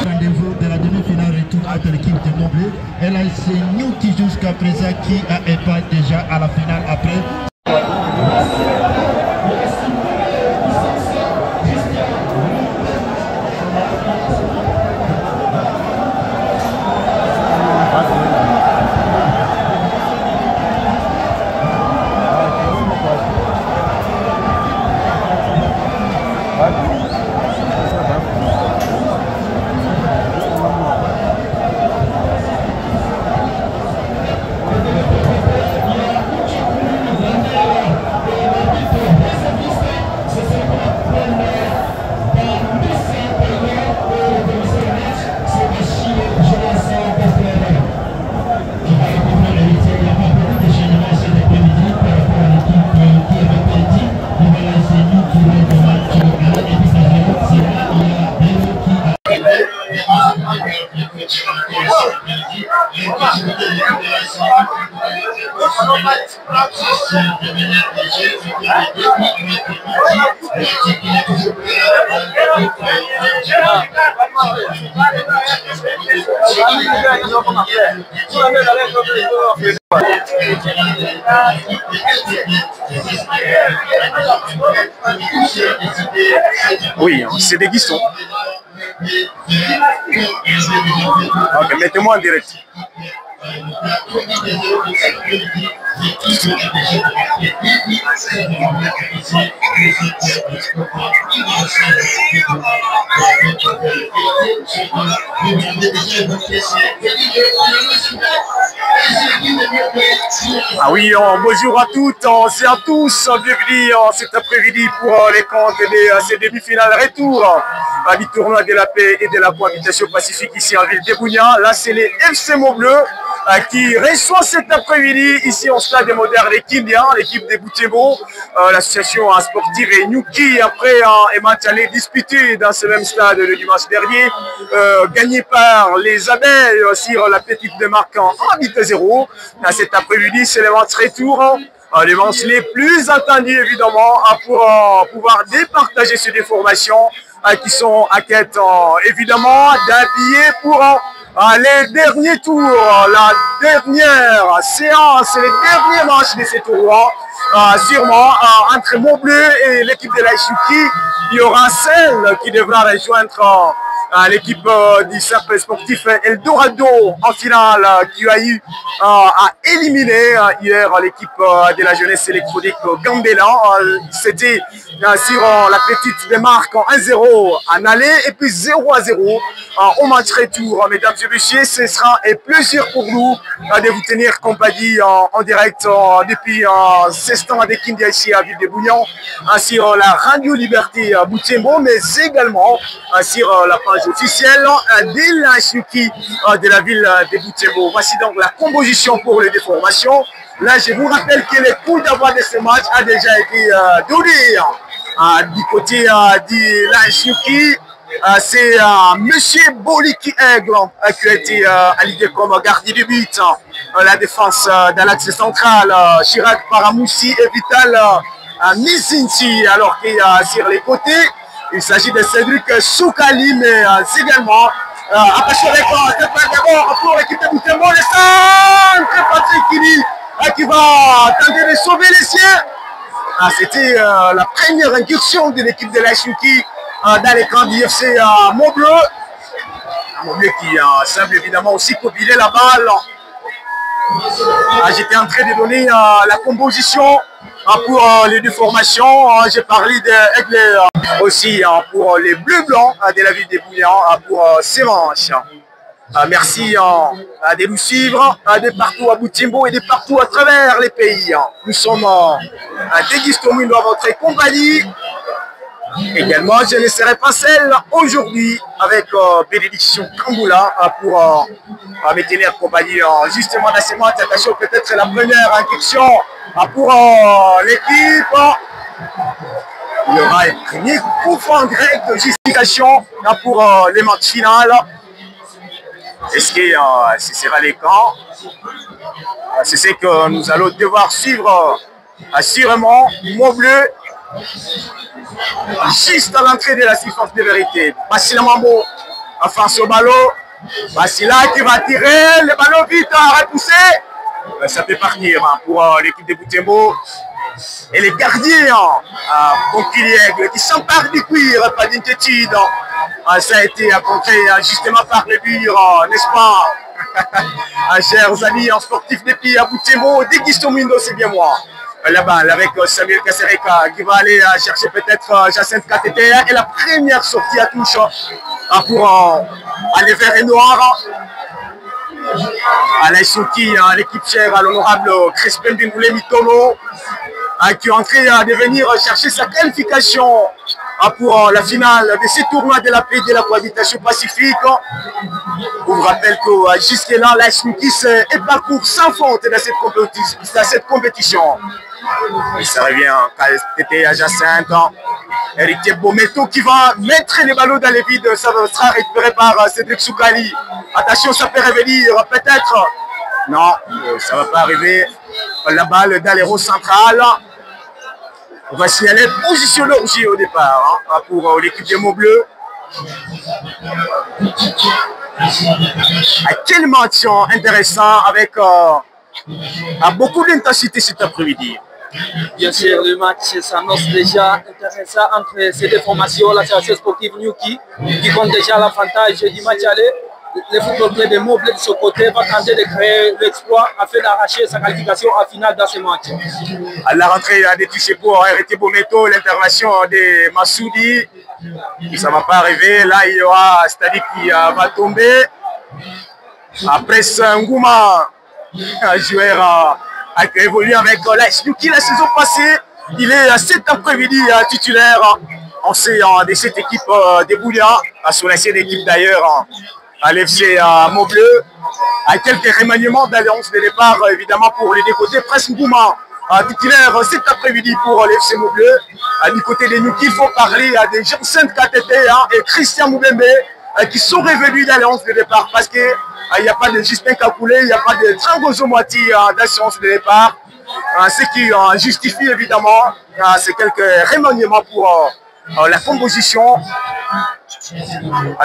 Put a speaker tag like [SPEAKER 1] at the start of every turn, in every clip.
[SPEAKER 1] Rendez-vous de la demi-finale retour entre l'équipe de Montbleu et là c'est nous qui jusqu'à présent qui est pas déjà à la finale après.
[SPEAKER 2] Oui, c'est des Guissons. Ok, mettez-moi en direct. Ah oui, bonjour à toutes et à tous, bienvenue cet après-midi pour les comptes de ces demi-finales retour du tournoi de la paix et de la cohabitation pacifique ici en ville de Bougna. Là, c'est les FC Montbleu qui reçoit cet après-midi ici au stade moderne de Kindia, l'équipe de Boutebo, l'association sportive et Nuki, après un match allé disputé dans ce même stade le dimanche dernier, gagné par les Abeilles sur la petite démarque en 1-0. Cet après-midi, c'est le match retour. Les matchs les plus attendus évidemment pour pouvoir départager ces déformations qui sont à quête évidemment d'habiller pour les derniers tours, la dernière séance, les derniers matchs de ces tournois. Sûrement entre Montbleu et l'équipe de l'Aïchouki, il y aura celle qui devra rejoindre l'équipe du cercle sportif Eldorado en finale qui a eu à éliminer hier l'équipe de la jeunesse électronique Gambela. C'était sur la petite démarque en 1-0 en aller et puis 0-0 au match retour. Mesdames et messieurs, ce sera un plaisir pour nous de vous tenir compagnie en direct depuis ce stand de Kindia ici à Ville de Bouillon, sur la Radio Liberté Boutsembo, mais également sur la page officielle de l'Aïchouki de la ville de Boutsembo. Voici donc la composition pour les déformations. Là, je vous rappelle que le coup d'envoi de ce match a déjà été donné du côté de l'Aïchouki. C'est Monsieur Boliki Aigle qui a été allié comme gardien de but. La défense dans l'axe central, Chirac Paramoussi et Vital Mizinti, alors que sur les côtés, il s'agit de Cédric Soukali, mais également attaché avec d'abord pour l'équipe de Boutsembo, le centre Patrick Kili qui va tenter de sauver les siens. C'était la première incursion de l'équipe de l'Aïchouki dans les camps du FC Montbleu. Montbleu qui semble évidemment aussi copier la balle. J'étais en train de donner la composition pour les deux formations. J'ai parlé de aussi pour les bleus-blancs de la ville de Bouillon pour ces manches. Merci de nous suivre de partout à Boutsembo et de partout à travers les pays. Nous sommes des Guistomines dans votre compagnie. Également, je ne serai pas seul aujourd'hui avec Bénédiction Kamboula pour me tenir compagnie justement dans ces matchs. Attention, peut-être la première question pour l'équipe. Il y aura un premier coup franc grec de justification pour les matchs finales. Est-ce que ce sera les camps? C'est ce que nous allons devoir suivre Assurément, mot bleu. Juste à l'entrée de la surface de vérité. Basila Mambo en face au ballon. Basila qui va tirer. Le ballon vite à repousser. Ça peut partir pour l'équipe de Butembo. Et les gardiens, Bonkiliègle, qui s'emparent du cuir, pas d'inquiétude. Ça a été contré justement par le mur, n'est-ce pas? Chers amis en sportif des pays à Butembo, Digiston Mindo, c'est bien moi. La balle avec Samuel Kasereka qui va aller chercher peut-être Jacinthe KTT. Et la première sortie à touche pour aller vers les noirs. Alain Souki, l'équipe chère à l'honorable Crispin Bingoulé Mitono, qui est en train de venir chercher sa qualification pour la finale de ce tournoi de la paix de la cohabitation pacifique. On vous rappelle que jusque-là, Alain Souki est parcours sans faute dans cette compétition. Et ça revient KTT à Jacinthe. Héritier Bometo qui va mettre les ballons dans les vides. Ça sera récupéré par Cédric Soukali. Attention, ça peut revenir peut-être. Non, ça ne va pas arriver. La balle dans les roues centrales. On va signaler position d'orgie au départ pour l'équipe des mots bleus. Quel match intéressant avec beaucoup d'intensité cet après-midi.
[SPEAKER 3] Bien sûr, le match s'annonce déjà intéressant entre ces deux formations. L'association sportive Nyuki qui compte déjà l'avantage du match aller. Le football club de Moblé de ce côté va tenter de créer l'exploit afin d'arracher sa qualification en finale dans ce match.
[SPEAKER 2] À la rentrée, des touchés pour Héritier Bometo, l'intervention de Massoudi. Ça ne va pas arriver. Là, il y aura Stadi qui va tomber. Après Ngouma, un joueur qui a évolué avec l'AS Nyuki la saison passée. Il est cet après-midi titulaire en séance de cette équipe de Boulia, à son ancienne équipe d'ailleurs, à l'FC Mobleu. À quelques remaniements d'alliance de départ, évidemment, pour les deux côtés. Presque Ngouma, titulaire cet après-midi pour l'FC Mobleu. Du côté des Nyuki, il faut parler de Jacinthe KTT et Christian Moubembe qui sont revenus d'alliance de départ parce que il n'y a pas de Justin Kakoulé, il n'y a pas de Trangozo Moiti d'assurance de départ. Ce qui justifie évidemment c'est quelques remaniements pour la composition.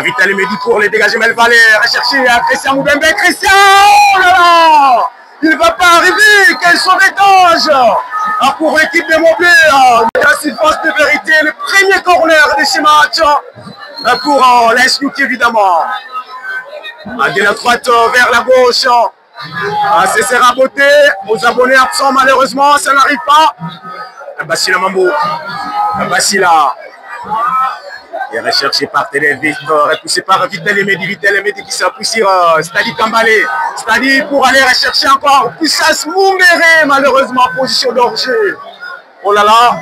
[SPEAKER 2] Vital Medi pour les dégager, mais elle va aller rechercher Christian Moubembe. Christian, oh là là, il ne va pas arriver. Quel sauvetage pour l'équipe de Moblé. La surface de vérité, le premier corner de ce match pour l'AS Nyuki évidemment. De la droite vers la gauche, c'est raboté. Aux abonnés absents, malheureusement, ça n'arrive pas. Basila Mambo, Basila est recherché par Télévis, repoussé par Vital Medi qui s'appuie sur Stadi Kambalé. Stadi pour aller rechercher encore Poussas Mouméré, malheureusement, position d'orger. Oh là là,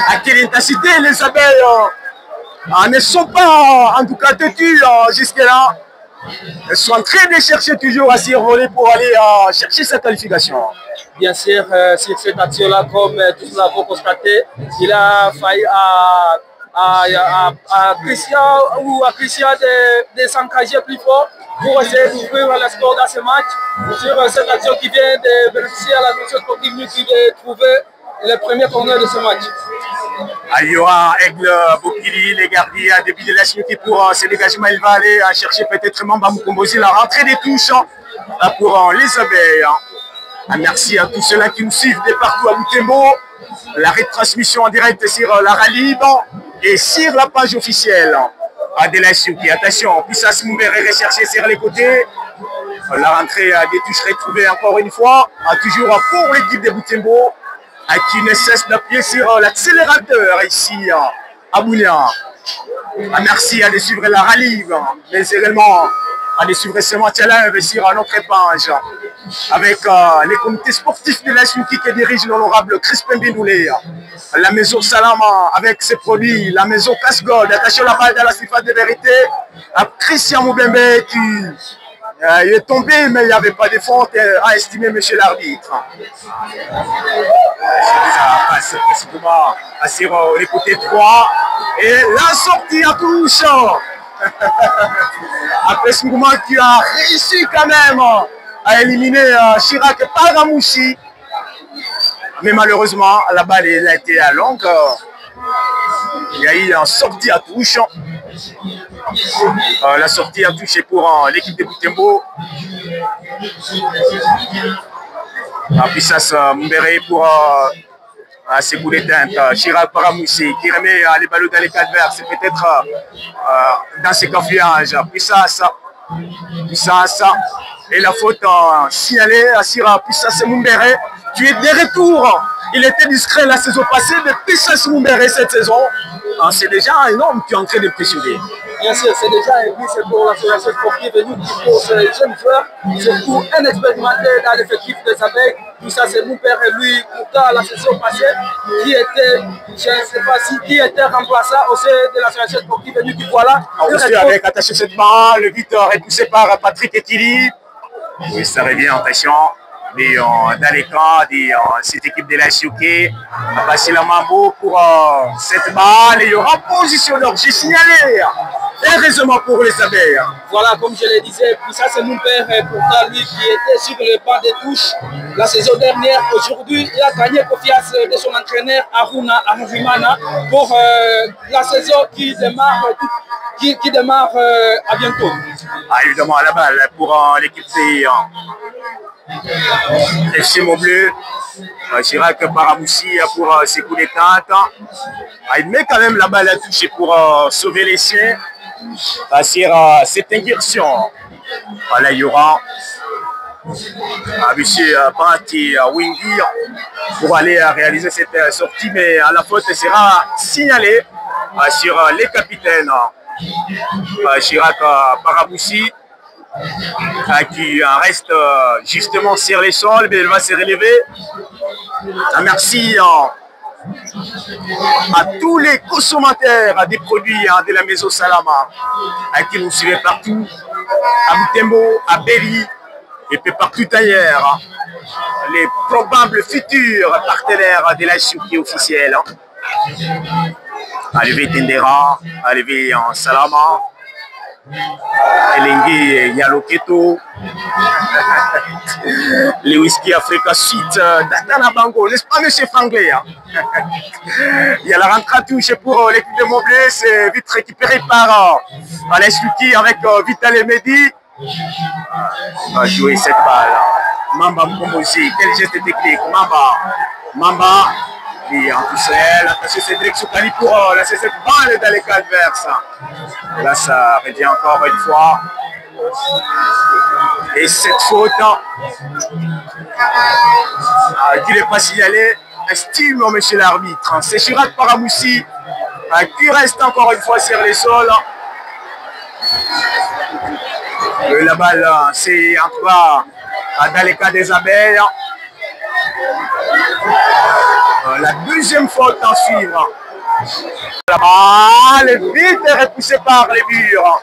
[SPEAKER 2] à quelle intensité les abeilles ne sont pas en tout cas têtues jusque-là. Elles sont en train de chercher toujours à s'y envoler pour aller chercher sa qualification.
[SPEAKER 3] Bien sûr, sur cette action-là, comme tous l'avons constaté, il a failli à Christian ou à Christian de s'engager plus fort pour essayer d'ouvrir le score dans ce match. Sur cette action qui vient de bénéficier à la nation sportive qui vient de trouver le premier corner de ce match.
[SPEAKER 2] Il y aura Aigle Bokili, les gardiens début de la Nyuki pour ce dégagement. Il va aller chercher peut-être Mamba Mukombozi, la rentrée des touches pour les abeilles. Merci à tous ceux-là qui nous suivent de partout à Butembo. La retransmission en direct sur la Rallye et sur la page officielle de la Nyuki. Attention, Poussas Mouméré recherché sur les côtés. La rentrée des touches retrouvée encore une fois, toujours pour l'équipe de Butembo, qui ne cesse d'appuyer sur l'accélérateur ici à Boulia. Merci à de suivre la Rallye, mais également à de suivre ce match-là sur notre page avec les comités sportifs de la Nyuki qui dirige l'honorable Crispin Bindoulé. La maison Salama avec ses produits, la maison Casse-Gold, attention la balle dans la surface de vérité. Christian Moubembe qui il est tombé, mais il n'y avait pas de faute à estimer, monsieur l'arbitre. Ça passe précisément sur les côtés droits. Et la sortie à touche. Après Ngouma qui a réussi quand même à éliminer Chirac Paramouchi. Mais malheureusement, la balle elle a été longue. Il y a eu une sortie à touche. La sortie à touche est pour l'équipe de Butembo. Puissance Mumbere pour ses coups d'éteinte. Chirac Paramoussi qui remet les ballons dans les adverses. C'est peut-être dans ses confiances. Puissance. Et la faute signalée à Sira Puissance Mumbere qui est de retour. Il était discret la saison passée, mais Puissance Mumbere cette saison, c'est déjà un homme qui est en train de pressionner.
[SPEAKER 3] Bien sûr, c'est déjà un but pour l'association sportive et nous qui pour ces jeunes joueurs, surtout un expérimenté dans l'effectif des Abeilles. Tout ça, c'est mon père et lui, pourtant la saison passée, qui était, je ne sais pas si, qui était remplaçant au sein de l'association sportive et nous qui voilà.
[SPEAKER 2] Avec attaché cette balle, le but repoussé par Patrick Etili. Oui, ça revient en pression. Mais dans les camps de cette équipe de la Chouké, a passé la main beau pour cette balle et il y aura positionneur. J'ai signalé, heureusement pour les Abeilles.
[SPEAKER 3] Voilà, comme je le disais, puis ça c'est mon père, pourtant lui qui était sur le banc des touches la saison dernière. Aujourd'hui, il a gagné confiance de son entraîneur Aruna Aruvimana pour la saison qui démarre, qui démarre à bientôt.
[SPEAKER 2] Évidemment, la balle pour l'équipe de FC Montbleu. Chirac Paramoussi pour ses coups d'éteinte. Il met quand même la balle à toucher pour sauver les siens. Sur cette incursion. Là, il y aura monsieur Banti Wingi pour aller réaliser cette sortie, mais à la faute sera signalée sur les capitaines. Chirac Paramoussi qui reste justement sur les sols, mais elle va se relever. Merci à tous les consommateurs des produits de la maison Salama qui nous suivent partout, à Butembo, à Berry et puis partout ailleurs. Les probables futurs partenaires de la Chouki officielle. Arrivé Tendera, arrivé en Salama. Elengi Yaloketo, les whisky Africa Suite, Datana Bango, n'est-ce pas, monsieur Franglais? Il y a la rentrée à touche pour l'équipe de Montbleu, c'est vite récupéré par Alain Chouki avec Vital Emedi. On va jouer cette balle. Mamba Mkombozi, quel geste technique? Mamba. Et en tout seul, attention Cédric Soukali pour lancer cette balle dans les cas adverses. Là, ça revient encore une fois. Et cette faute qui n'est pas signalée, estime monsieur l'arbitre. C'est Chirac Paramoussi qui reste encore une fois sur les sols. La balle, c'est en tout cas dans les cas des Abeilles. La deuxième faute en suivre. La balle est vite repoussée par les murs.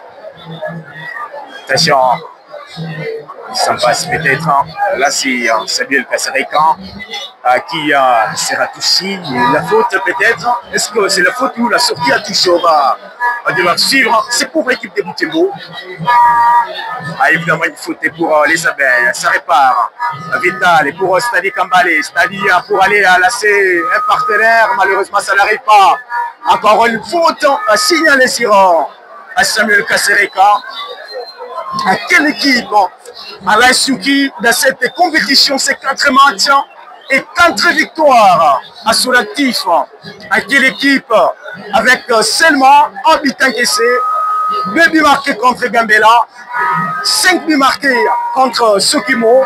[SPEAKER 2] Attention. Il s'en passe peut-être. Là, c'est Samuel Kassarekan qui sera touché. La faute peut-être. Est-ce que c'est la faute ou la sortie à toucher? On va devoir suivre. C'est pour l'équipe de Butembo. Évidemment, une faute pour les Abeilles. Ça répare. Vital et pour Stadi Kambale. Stadi pour aller lasser un partenaire. Malheureusement, ça n'arrive pas. Encore une faute signalée sur Samuel Kassarekan. À quelle équipe Alain Chouki dans cette compétition, c'est 4 matchs et 4 victoires à son actif. À quelle équipe avec seulement un but encaissé, 2 buts marqués contre Gambela, 5 buts marqués contre Sokimo,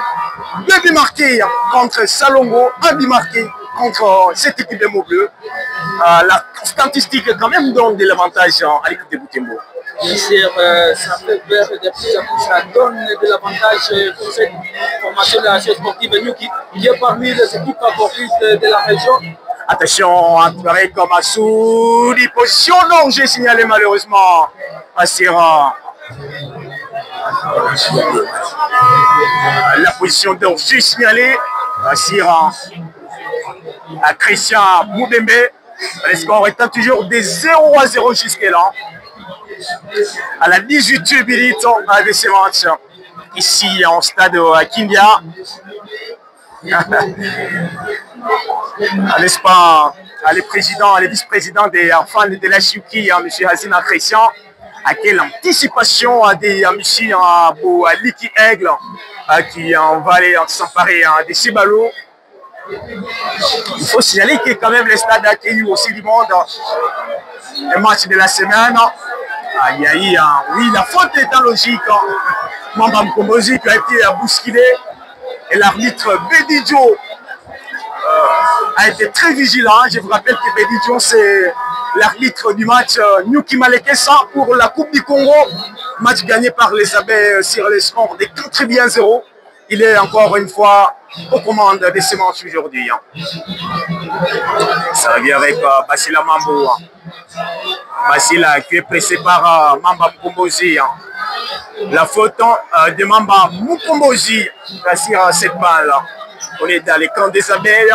[SPEAKER 2] 2 buts marqués contre Salongo, 1 but marqué contre cette équipe de Montbleu. La statistique quand même donne de l'avantage à l'équipe de Butembo.
[SPEAKER 3] Bien sûr, ça fait peur de plus en plus, ça donne de l'avantage pour cette formation de la chaise sportive Nyuki, qui est parmi les équipes favorites de la région.
[SPEAKER 2] Attention, entouré comme Assoudi, position non, j'ai signalé malheureusement à Sira. La position d'or, j'ai signalé à Sira. À Christian Moubembe, le score étant toujours de 0-0 jusque-là. À la 18e minute de ce match, ici en stade Kindia. N'est-ce pas, les présidents, les vice-présidents des fans de la Chouki, M. Hazina Christian, à quelle anticipation des M. Liki Aigle qui va aller s'emparer de ces ballots. Il faut signaler que quand même les stades accueillent aussi du monde. Un match de la semaine. Il y a eu, oui, la faute est logique. Mamba Mkombozi qui a été bousculé et l'arbitre Bedidjo a été très vigilant. Je vous rappelle que Bedidjo, c'est l'arbitre du match Nyuki Malekesa pour la Coupe du Congo. Match gagné par les Abeilles sur les scores de 4-0. Il est encore une fois aux commandes de ce match aujourd'hui. Ça revient avec Basila Mambo. Basila qui est pressé par Mamba Mkombozi. La faute de Mamba Mkombozi sur cette balle. On est dans les camps des Abeilles.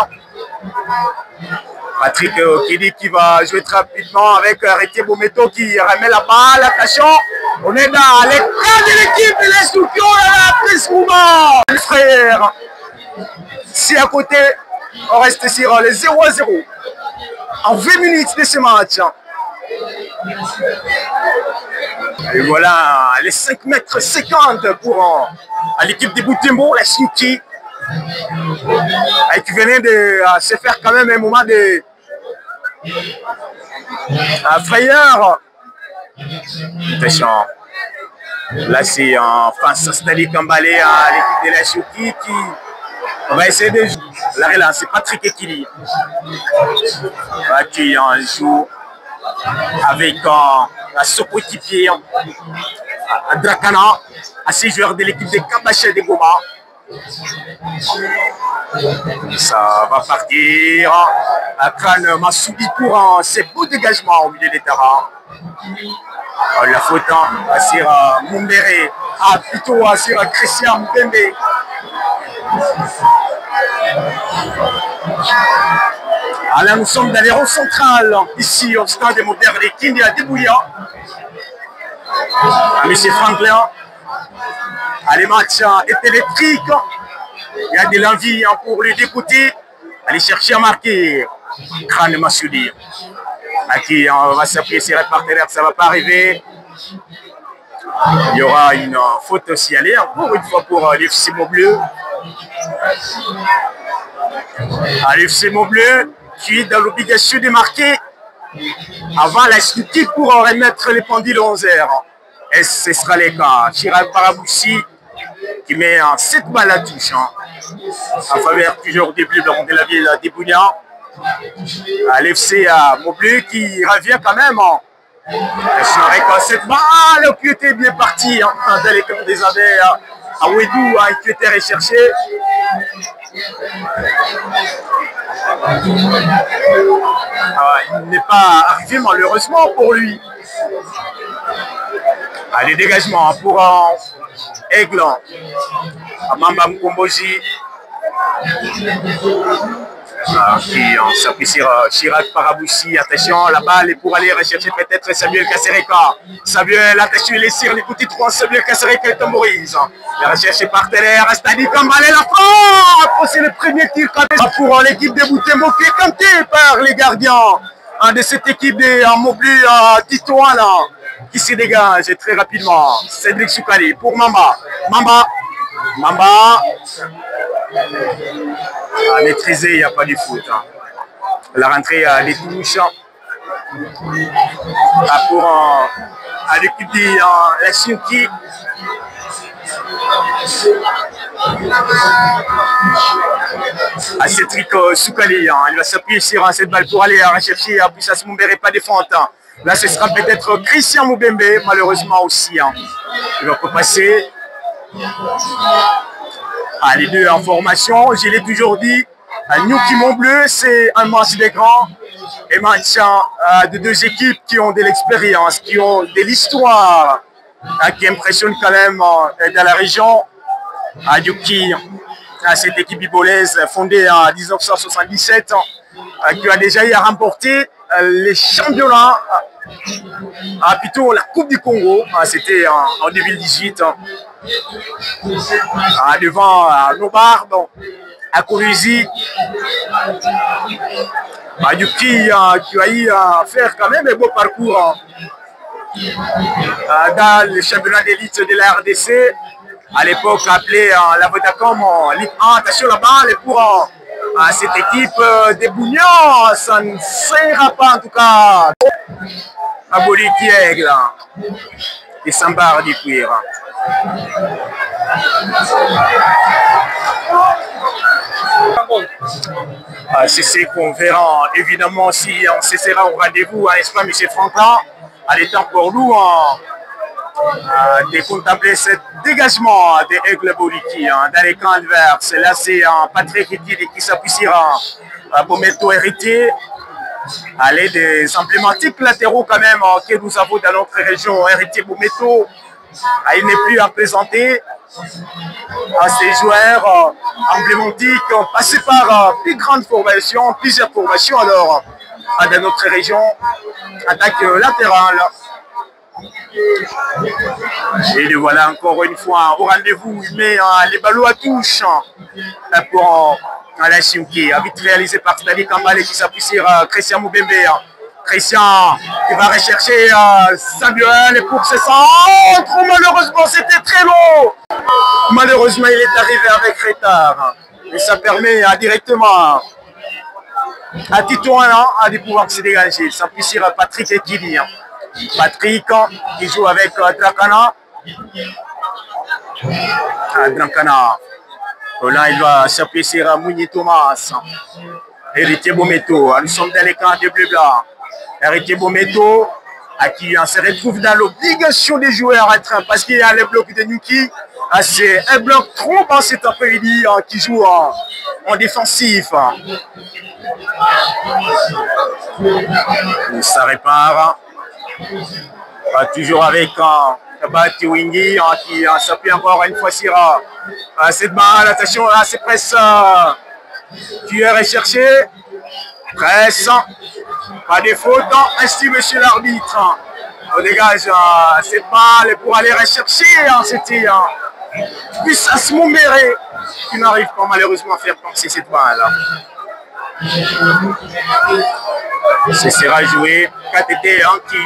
[SPEAKER 2] Patrick Okidi qui va jouer très rapidement avec Arrêté Bometo qui remet la balle. Attention, on est dans les camps de l'équipe de l'instruction à ce moment. Les frères, si à côté, on reste sur les 0-0 en 20 minutes de ce match. Et voilà les 5,50 m pour l'équipe de Butembo, la Chouki. Qui venait de se faire quand même un moment de frayeur. Attention. Là, c'est face à Stali Kambalé à l'équipe de la Chouki qui va essayer de jouer. La relance, c'est Patrick Ekili qui joue avec son coéquipier Drakana, à ces joueurs de l'équipe de Kabaché de Goma. Ça va partir à Khan Massoudi pour ses beaux dégagements au milieu des terrains. La faute sur Mumbere, plutôt sur Christian Mbembe. Alors nous sommes dans les rangs centrales, ici au stade moderne de Kindi à Debouya. M. Franklin, les matchs est électrique. Il y a de l'envie pour les décoter. Aller chercher à marquer. Khan Massoudi. À qui on va s'appuyer sur les partenaires, ça ne va pas arriver. Il y aura une faute aussi aller, encore une fois pour l'FC Maubleu. L'FC Maubleu qui est dans l'obligation de marquer avant la Chouki pour remettre les pendules 11h. Et ce sera le cas. Chirag Paraboussi qui met 7 balles à touche en faveur toujours des Bleus de la ville d'Ibounia. L'FC Maubleu qui revient quand même avec cette balle qui était bien partie dans les camps des Abeilles à Ouedou qui était recherché. Il n'est pas arrivé malheureusement pour lui. Les dégagements pour Aigle, Mamba Mkombozi. Qui s'appuie sur Chirag Paraboussi. Attention, la balle est pour aller rechercher peut-être Samuel Kasereka. Samuel, attention, il est sur les petits 3. Samuel Kasereka est temporise. La recherche est partenaire. Stadi Kambalé, la frappe. C'est le premier tir pour l'équipe de Butembo qui est canté par les gardiens de cette équipe de Mobli Titoana qui se dégage très rapidement. Cédric Soukali pour Mamba. Mamba. À maîtriser, il n'y a pas de foot. La rentrée des touches pour l'équipe de la Chouki. À Cédric Soukali, il va s'appuyer sur cette balle pour aller rechercher Puissance Mumbere, pas de fente. Là, ce sera peut-être Christian Mubembe, malheureusement aussi. Il va pas passer. Les deux en formation, je l'ai toujours dit, Nyuki Montbleu, c'est un match des grands, un match de deux équipes qui ont de l'expérience, qui ont de l'histoire, qui impressionnent quand même dans la région. Nyuki, cette équipe bibolaise fondée en 1977, qui a déjà eu à remporter les championnats, plutôt la Coupe du Congo, c'était en 2018. Devant nos barbes, à Kourouzi. Nyuki qui a eu à faire quand même un beau parcours dans le championnat d'élite de la RDC. À l'époque appelé la Vodacom en Ligue 1. Attention la balle pour cette équipe des Bougnans. Ça ne sera pas en tout cas. Aboli qui aigle et s'embarre du cuir. C'est ce qu'on verra évidemment si on se sera au rendez-vous, n'est-ce pas, M. Franklin? À l'état pour nous de contempler ce dégagement des Aigles Boliki dans les camps adverses. Là, c'est Patrick qui s'appuiera pour Méto héritier. Allez, des emblématiques latéraux quand même que nous avons dans notre région. Héritier Boumeto, il n'est plus à présenter. Ces joueurs emblématiques ont passé par plusieurs formations alors dans notre région en tant que latéral. Et le voilà encore une fois au rendez-vous. Il met les ballons à touche pour la Chimki, vite réalisé par Stadi Kambale qui s'appuie sur Christian Moubembe. Christian qui va rechercher Samuel et pour ce centre. Malheureusement, c'était très long. Malheureusement, il est arrivé avec retard. Et ça permet directement à Titouan de pouvoir se dégager. Il s'appuie sur Patrick Ekili. Patrick qui joue avec Drakana. Drakana. Là, il va s'appuyer sur Mouni Thomas. Héritier Bometo. Nous sommes dans les camps de bleu-blanc. Héritier Bometo, à qui on se retrouve dans l'obligation de jouer à rattraper parce qu'il y a le bloc de Nyuki. C'est un bloc trop bas cet après-midi qui joue en défensif. Ça répare. Toujours avec Bati Wingi qui s'appuie encore une fois sur cette balle. Attention, là c'est presse qui est recherché. Presse. Pas de faute. Ainsi, monsieur l'arbitre. On dégage cette balle pour aller rechercher. C'était Puissance Mouméré qui n'arrive pas malheureusement à faire passer cette balle. Ce sera joué. KTT qui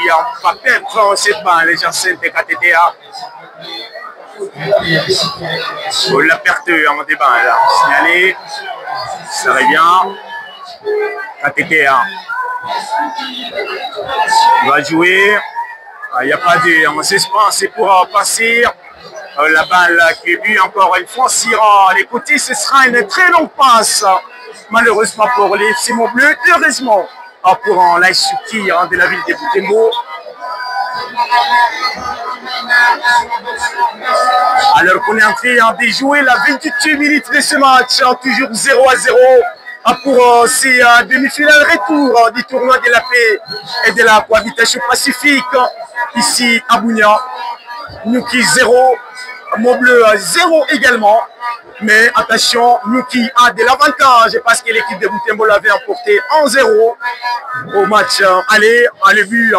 [SPEAKER 2] va perdre cette balle. Les gens sentent KTT. On l'a perdu en débat. Signalé. Ça revient. KTT va jouer. Il n'y a pas d'espace pour passer. La balle qui est vue encore une fois sur les côtés. Ce sera une très longue passe. Malheureusement pour les Simon Bleu. Heureusement pour l'Aïsouki de la ville de Boutembo. Alors qu'on est en train de jouer la 28e minute de ce match. Toujours 0-0. Pour ces demi-finales retour du tournoi de la paix et de la cohabitation pacifique ici à Bounia. Nyuki 0, Montbleu 0 également. Mais attention, Nyuki a de l'avantage parce que l'équipe de Boutembo l'avait emporté 1-0 au match aller. On l'a vu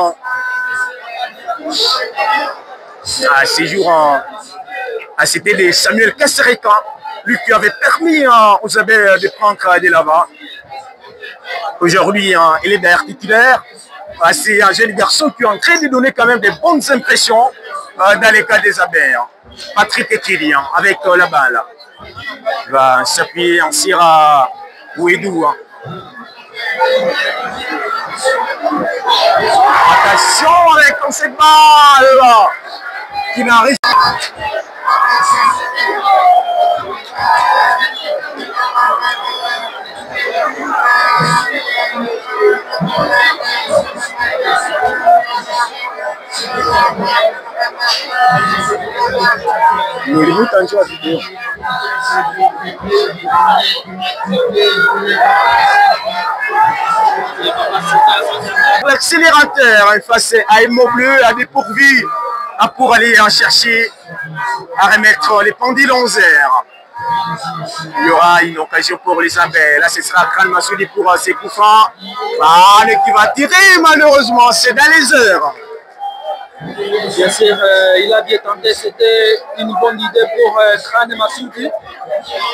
[SPEAKER 2] à ces jours. C'était de Samuel Kassereka. Lui qui avait permis aux Abeilles de prendre de là-bas. Aujourd'hui, il est derrière titulaire. C'est un jeune garçon qui est en train de donner quand même des bonnes impressions dans les cas des Abeilles. Patrick Ekili avec la balle. Il va s'appuyer en Sira Ouedou. Attention avec cette balle qui n'arrive pas. L'accélérateur face à Montbleu a dépourvu pour aller en chercher à remettre les pendules 11 heures. Il y aura une occasion pour les Abeilles. Là, ce sera Kran Massoudi pour ses coups francs. Qui va tirer, malheureusement, c'est dans les heures.
[SPEAKER 3] Bien sûr, il a bien tenté, c'était une bonne idée pour Khan Massoudi,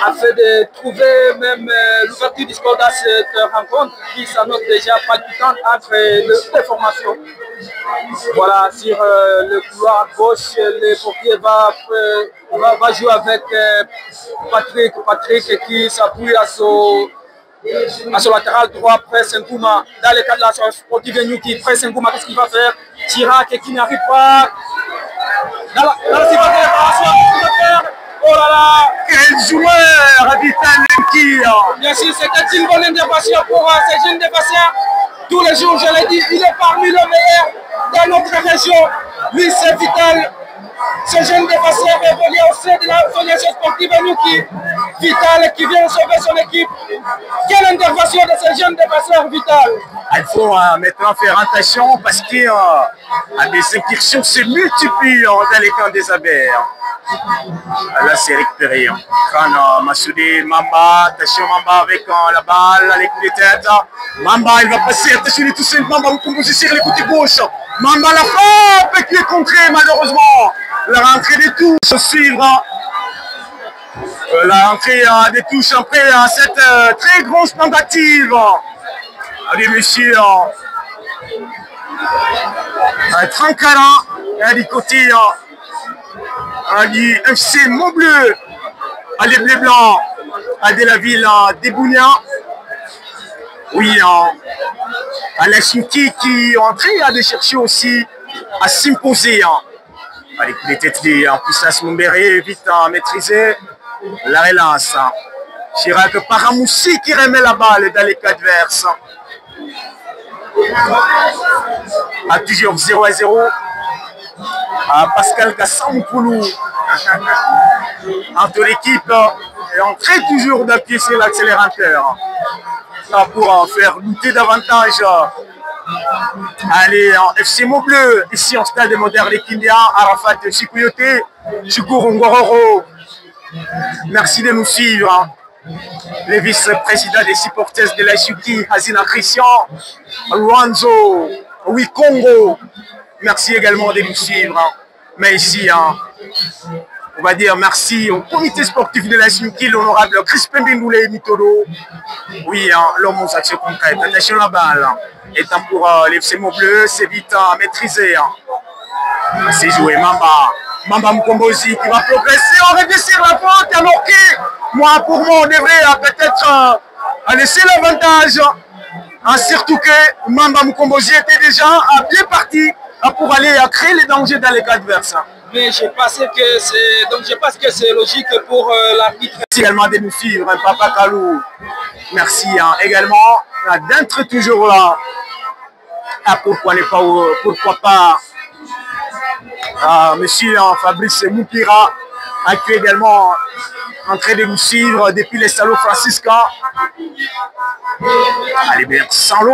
[SPEAKER 3] afin de trouver même l'ouverture du score dans cette rencontre qui s'annonce déjà palpitante entre les formations. Voilà, sur le couloir gauche, le portier va jouer avec Patrick qui s'appuie à son latéral droit, Prince Nkouma. Dans le cadre de la sportive Nyuki, Prince Nkouma, qu'est-ce qu'il va faire? Chirac qui n'arrive pas dans la séquence de réparation, qu'est-ce qu'il va faire? Oh là là!
[SPEAKER 2] Quel joueur, Vital Lemki!
[SPEAKER 3] Bien sûr, c'était une bonne intervention pour ces jeunes défenseurs. Tous les jours, je l'ai dit, il est parmi les meilleurs dans notre région. Lui, c'est Vital. Ce jeune défenseur évolue au sein de la Fondation sportive Nyuki. Vital qui vient sauver son équipe. Quelle intervention de ce jeune défenseur, Vital!
[SPEAKER 2] Il faut maintenant faire attention parce que les incursions se multiplient dans les camps des Abers. Là, c'est récupéré. Quand Massoudi, Mamba, attention Mamba avec la balle, les coups de tête. Mamba, il va passer, attention, il est tout seul. Mamba, vous composez sur les côtés gauche. Mamba, la frappe qui est contrée, malheureusement. La rentrée des touches, suivre. La rentrée des touches après cette très grosse tentative. Allez, monsieur. Trankara, du côté du FC Montbleu, les Bleus Blancs, de la ville d'Ebounia. Oui, Alex Nyuki qui est en train de chercher aussi à s'imposer. Allez, les têtes en puissance Mumbere, vite maîtrisé. La relance. Chirac Paramoussi qui remet la balle dans les cas adverses. À toujours 0-0. Pascal Kassampoulou entre l'équipe est en train toujours d'appuyer sur l'accélérateur pour faire lutter davantage. Allez, en FC Montbleu, ici en stade moderne de Kindia, Arafat Chikouyote, Chikourou Ngororo. Merci de nous suivre. Les vice-présidents des supporters de la Yuki, Hazina Christian, Luanzo, Wikongo. Merci également de nous suivre. Mais ici, on va dire merci au comité sportif de la Yuki, l'honorable Crispin Bindoulé Mitodo. Oui, l'homme aux actions concrètes. Attention la balle. Étant pour l'FC Montbleu, c'est vite maîtrisé. C'est joué Mamba Mkombozi qui va progresser, on revient sur la faute alors que pour moi on devrait peut-être laisser l'avantage. Surtout que Mamba Mkombozi était déjà bien parti pour aller créer les dangers dans les cas adverses.
[SPEAKER 3] Mais je pense que c'est logique pour l'arbitre.
[SPEAKER 2] Merci également de nous suivre, Papa Kalou. Merci également d'être toujours là. Pourquoi pas monsieur Fabrice Moupira, qui est également en train de nous suivre depuis les salons Francisca. Allez, bien, sans l'eau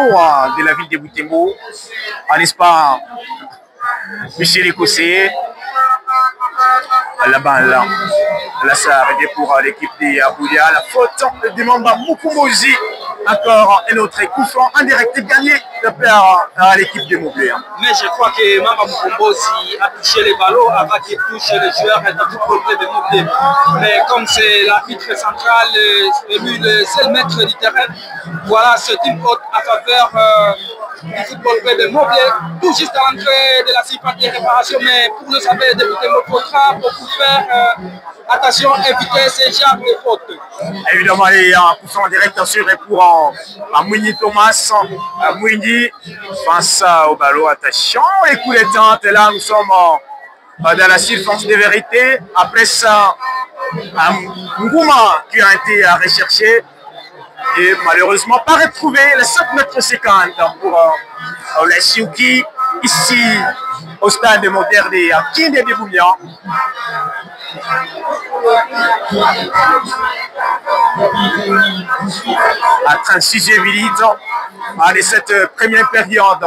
[SPEAKER 2] de la ville de Boutembo, n'est-ce pas, monsieur l'Écossais. La balle là, ça arrive pour l'équipe d'Aboulia. La faute de Mamba Mukumbozi. Encore un autre coup franc en direct gagné de perdre à l'équipe de Montbleu.
[SPEAKER 3] Mais je crois que Mamba Mukumbozi a touché les ballons avant qu'il touche les joueurs dans tout le club de Montbleu. Mais comme c'est l'arbitre central, lui le seul maître du terrain, voilà, c'est une faute à faveur du football club de Montbleu, tout juste à l'entrée de la surface de réparation. Mais pour le savoir, débuter notre contrat, pour faire attention, éviter ces genres de fautes.
[SPEAKER 2] Évidemment, les poussons en direct sur et pour Mouini Thomas. Mouini face au ballon. Attention, les coups de tente. Et là, nous sommes dans la surface de vérité. Après ça, Ngouma qui a été recherché. Et malheureusement pas retrouvé les 7,50 m pour les Yuki ici au stade moderne de Kindia de Boulia. À 36e minute de cette première période,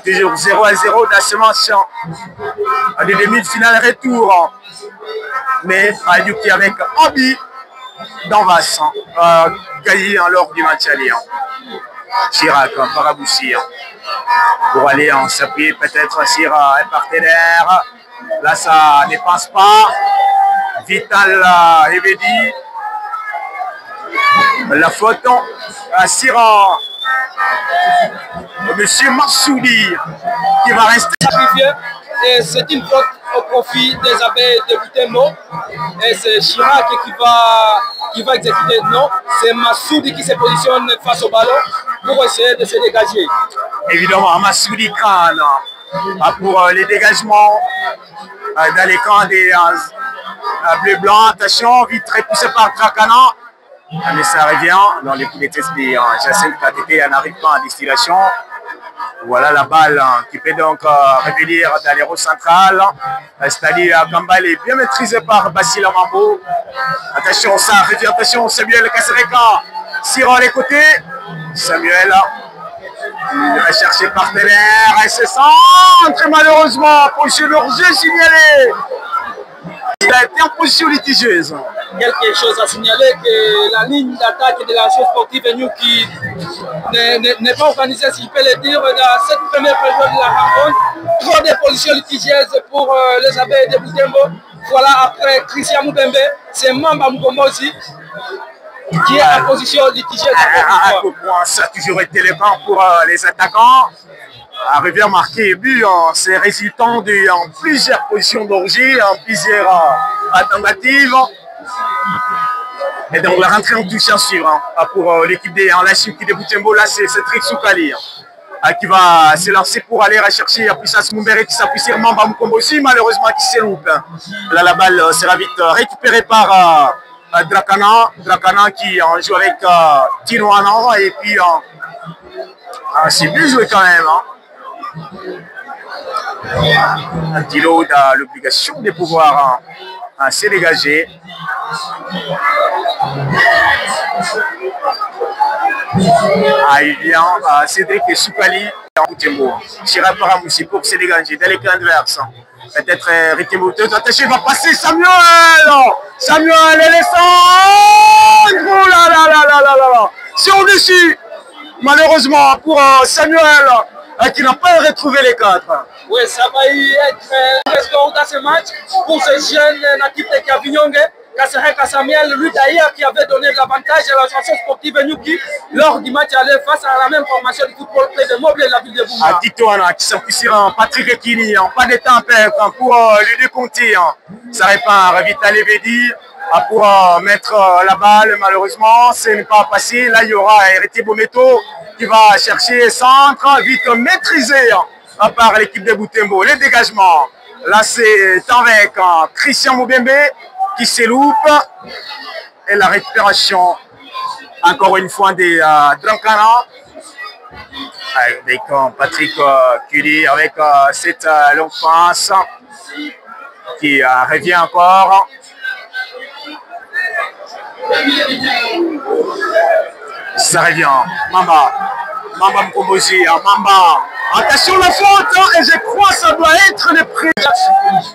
[SPEAKER 2] toujours 0-0 dans ce match de demi-finale retour, mais Yuki avec Abi d'Anvas gagné lors du match aller. Chirac, Paraboussi. pour aller en s'appuyer peut-être sur un partenaire. Là, ça ne passe pas. Vital Ebedi. La faute sur Monsieur Massoudi qui va rester.
[SPEAKER 3] Et c'est une faute au profit des abeilles de Butembo. Et c'est Chirac qui va exécuter. Non, c'est Massoudi qui se positionne face au ballon pour essayer de se dégager.
[SPEAKER 2] Évidemment, Massoudi Khan pour les dégagements dans les camps des bleu-blanc. Attention, vite repoussé par Trakana. Mais ça revient dans les coups de test des Jacinthe KTT n'arrive pas en distillation. Voilà la balle qui peut donc revenir dans les rôles centrales. C'est-à-dire Kambal est bien maîtrisé par Basile Mambo. Attention, ça revient, attention, Samuel Kassereka sur les côtés. Samuel, il va chercher partenaire et se centre malheureusement pour chirurgien signalé. Il a été en position litigieuse.
[SPEAKER 3] Quelque chose à signaler que la ligne d'attaque de la chose sportive Nyuki n'est pas organisée, si je peux le dire, dans cette première période de la rencontre. Trop de positions litigieuses pour les abeilles de Butembo. Voilà, après Christian Moubembe, c'est Mamba Mukombo aussi qui est en position litigieuse.
[SPEAKER 2] Ça a toujours été le camp pour les attaquants. Arriver à marquer et but, c'est résultant de plusieurs positions d'orgie, plusieurs tentatives. Et donc la rentrée en touche à suivre pour l'équipe des Lachimki de Butembo. Là, c'est Cédric Soukali qui va se lancer pour aller rechercher Puissance Mumbere qui s'appuie sur Mamba Mukombo aussi, malheureusement qui se loupe. Là, la balle sera vite récupérée par Drakana. Drakana qui joue avec Tino Anan et puis c'est bien joué quand même. Tilo a l'obligation de pouvoir se dégager. Il vient Cédric Soukali en Butembo. Chira Paramoussi pour se dégager dans les camps adverses. Peut-être Ritembo. Attention, il va passer Samuel. Samuel et les centres. Oh là là là là là là. Sur dessus. Malheureusement pour Samuel qui n'a pas retrouvé les quatre.
[SPEAKER 3] Oui, ça va être un score dans ce match pour ce jeune natif de Kavinyonge, Kassereka Samuel, lui d'ailleurs qui avait donné l'avantage à l'association sportive Nyuki lors du match aller face à la même formation du football club de Moble et la ville de Bouma.
[SPEAKER 2] À Titoana qui s'appuie sur Patrick Ekini, pas de temps à perdre pour lui décompter. Ça répare Vital Ebedi pour mettre la balle, malheureusement, ce n'est pas passé. Là, il y aura Héritier Bometo qui va chercher centre, vite maîtrisé par l'équipe de Butembo. Les dégagements, là c'est avec Christian Moubembe qui se loupe. Et la récupération, encore une fois, des Drankana. Avec Patrick Kuli avec cette longue passe qui revient encore. Ça revient. Mamba Mkombozi, Mamba. Attention la faute, et je crois que ça doit être le prix.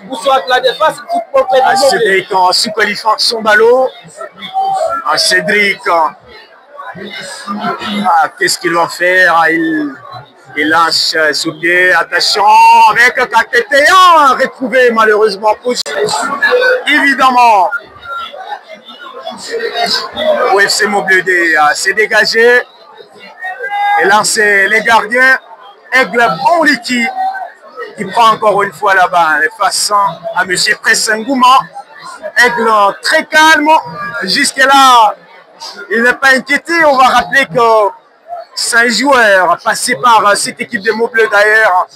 [SPEAKER 3] Ou soit la défense, football club de
[SPEAKER 2] Cédric sous qualification ballot. Cédric, qu'est-ce qu'il va faire? Il lance sous pied. Attention avec KTT1 retrouvé malheureusement. Évidemment. OFC Moblé s'est dégagé. Et là, c'est les gardiens. Aigle Bonliki qui prend encore une fois la balle face à M. Pressengouma. Aigle très calme. Jusque-là, il n'est pas inquiété. On va rappeler que c'est un joueur passé par cette équipe de Moblé d'ailleurs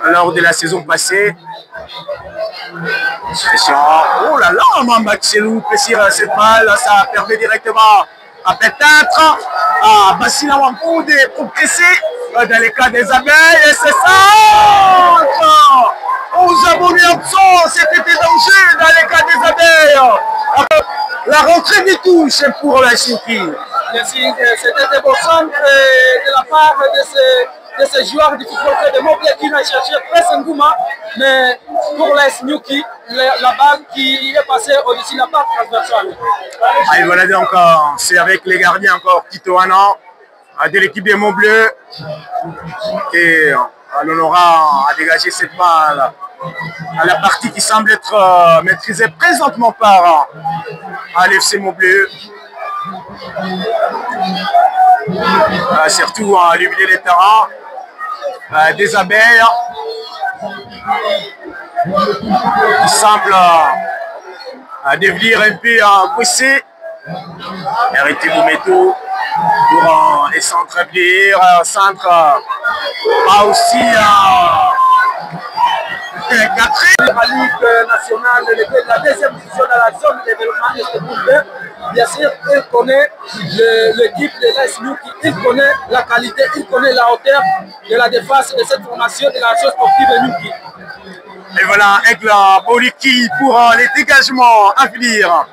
[SPEAKER 2] lors de la saison passée. Oh là là, Mamba qui s'est loupé sur cette balle, ça permet directement à peut-être à Bassina Wampou de progresser dans les cas des abeilles. Et c'est ça! Aux abonnés absents, c'était danger dans les cas des abeilles. La rentrée des touches pour la Chimki.
[SPEAKER 3] C'était des beaux centres de la part de ces joueurs du football club de Moblé qui n'a cherché Pressengouma, mais pour les Nyuki, la balle qui est passée au-dessus de la part transversale.
[SPEAKER 2] Et voilà donc, c'est avec les gardiens encore Titoana de l'équipe des Montbleus. Et on aura à dégager cette balle à la partie qui semble être maîtrisée présentement par l'FC Montbleu. Surtout à le milieu des terrains des abeilles qui semblent devenir un peu pressés. Arrêtez vos métaux pour les centres à venir, centre pas aussi
[SPEAKER 3] la Ligue nationale, la deuxième division dans la zone de développement de ce groupe. Bien sûr, il connaît l'équipe de l'AS Newquay, il connaît la qualité, il connaît la hauteur de la défense de cette formation de la chose sportive de Newquay.
[SPEAKER 2] Et voilà, Aigle Boliki pour les dégagements à venir.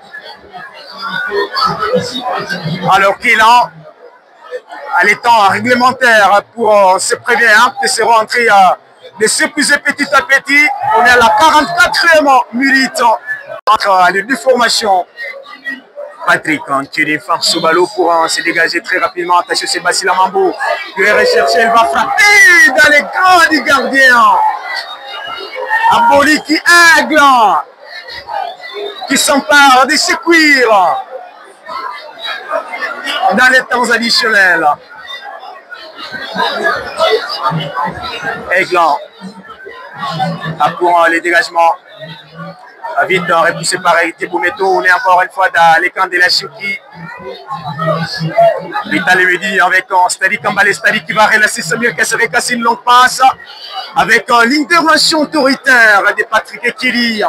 [SPEAKER 2] Alors qu'il a les temps réglementaires pour ce premier acte se rentrer de s'épuiser petit à petit. On est à la 44e minute entre les deux formations. Patrick qui défend ce ballon pour se dégager très rapidement. Attention, Sébastien Lamambo qui est recherché, elle va frapper dans les grands du gardien. Boliki Aigle qui s'empare de ses cuirs dans les temps additionnels. Aigle pour les dégagements. Vite repoussé par Tebometo. On est encore une fois dans les camps de la Chouki. Vital Medi avec Stadi Kambale, Stadi qui va relancer Samuel Kassereka, c'est une longue passe avec l'intervention autoritaire de Patrick Ekili,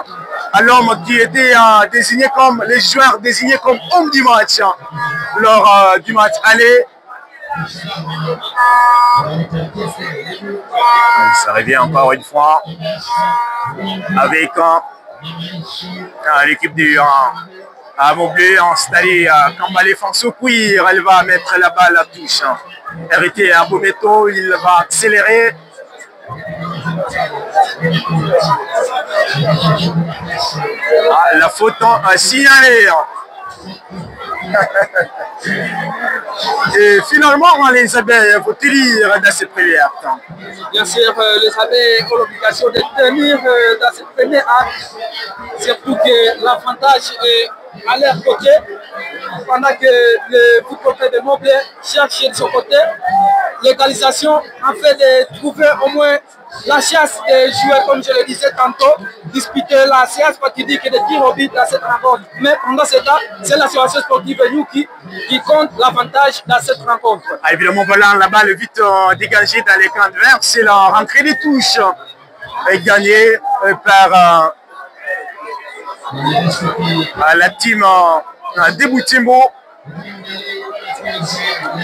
[SPEAKER 2] l'homme qui était désigné comme les joueurs désignés comme homme du match lors du match aller. Ça revient encore une fois avec l'équipe du Montbleu installée à Kambale Fanso Cuir. Elle va mettre la balle à touche. Hérité à Bometo, il va accélérer. La faute signalée. Et finalement, les abeilles vont tenir dans cette première temps.
[SPEAKER 3] Bien sûr, les abeilles ont l'obligation de tenir dans cette première acte, surtout que l'avantage est à leur côté, pendant que le football de Montbleu cherche de son côté l'égalisation en fait de trouver au moins la chance de jouer, comme je le disais tantôt, disputer la séance fatidique de tir au but dans cette rencontre. Mais pendant ce temps, c'est la situation sportive de Newquay qui compte l'avantage dans cette rencontre.
[SPEAKER 2] Évidemment, voilà, la balle vite dégagée dans les camps adverses. C'est la rentrée des touches gagnée par la team de Boutimbo.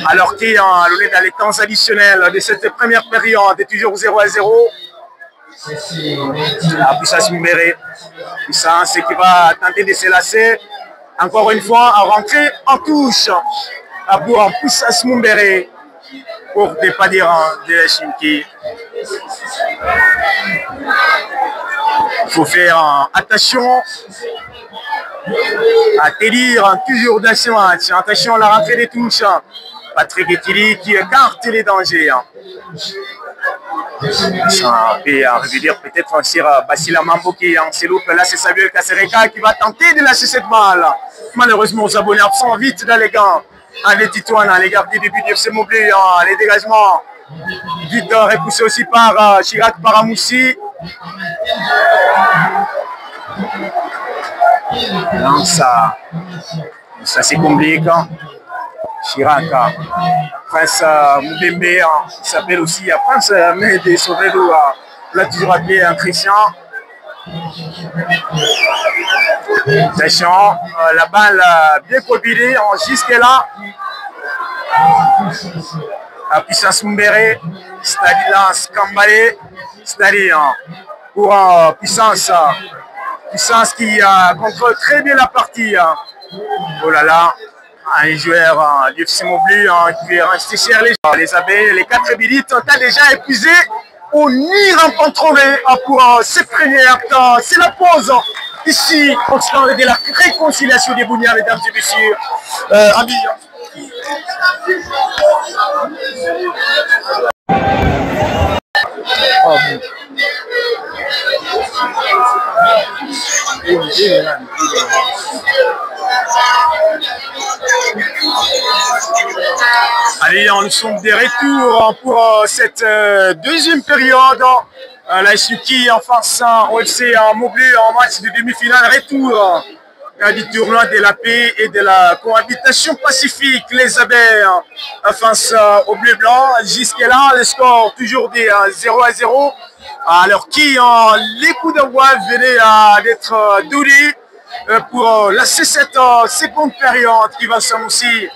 [SPEAKER 2] Alors qu'il est dans les temps additionnels de cette première période, est toujours 0-0. Puissance Mumbere, Puissance qui va tenter de se lasser. Encore une fois, à rentrer en touche pour Puissance Mumbere, pour ne pas dire de Shinki. Il faut faire attention à tenir toujours dans ce match. Attention à la rentrée des touches. Patrick Ekili qui écarte les dangers. Ça peut revenir peut-être sur Basila Mambo qui en se loupe. Là, c'est Samuel Kassereka qui va tenter de lâcher cette balle. Malheureusement, aux abonnés absents vite dans les gants. Les Titouans, les gardiens du but du FC Montbleu, les dégagements. Vite repoussé aussi par Chirac Paramoussi. Donc ça c'est compliqué. Chirac, Prince Moubembe, il s'appelle aussi Prince Mehdi Sovedo, l'a toujours appelé un Christian. Attention, la balle bien combinée jusque-là. À Puissance Mumbere, c'est-à-dire Lance Kambale, c'est-à-dire pour Puissance qui contrôle très bien la partie. Oh là là, un joueur du FC Montbleu qui est resté cher les abeilles. Les 4 minutes ont déjà épuisé. On ira en contrôler pour ce premier acte. C'est la pause ici, au stand de la réconciliation des Bougnats, mesdames et messieurs. Amis. Allez, nous sommes des retours pour cette deuxième période. La Suki en face au FC Moblé en match de demi-finale retour du tournoi de la paix et de la cohabitation pacifique. Les Abeilles face au bleu-blanc. Jusque-là, le score toujours des 0-0. Alors qui les coups d'envoi venaient d'être donnés pour lancer cette seconde période qui va s'annoncer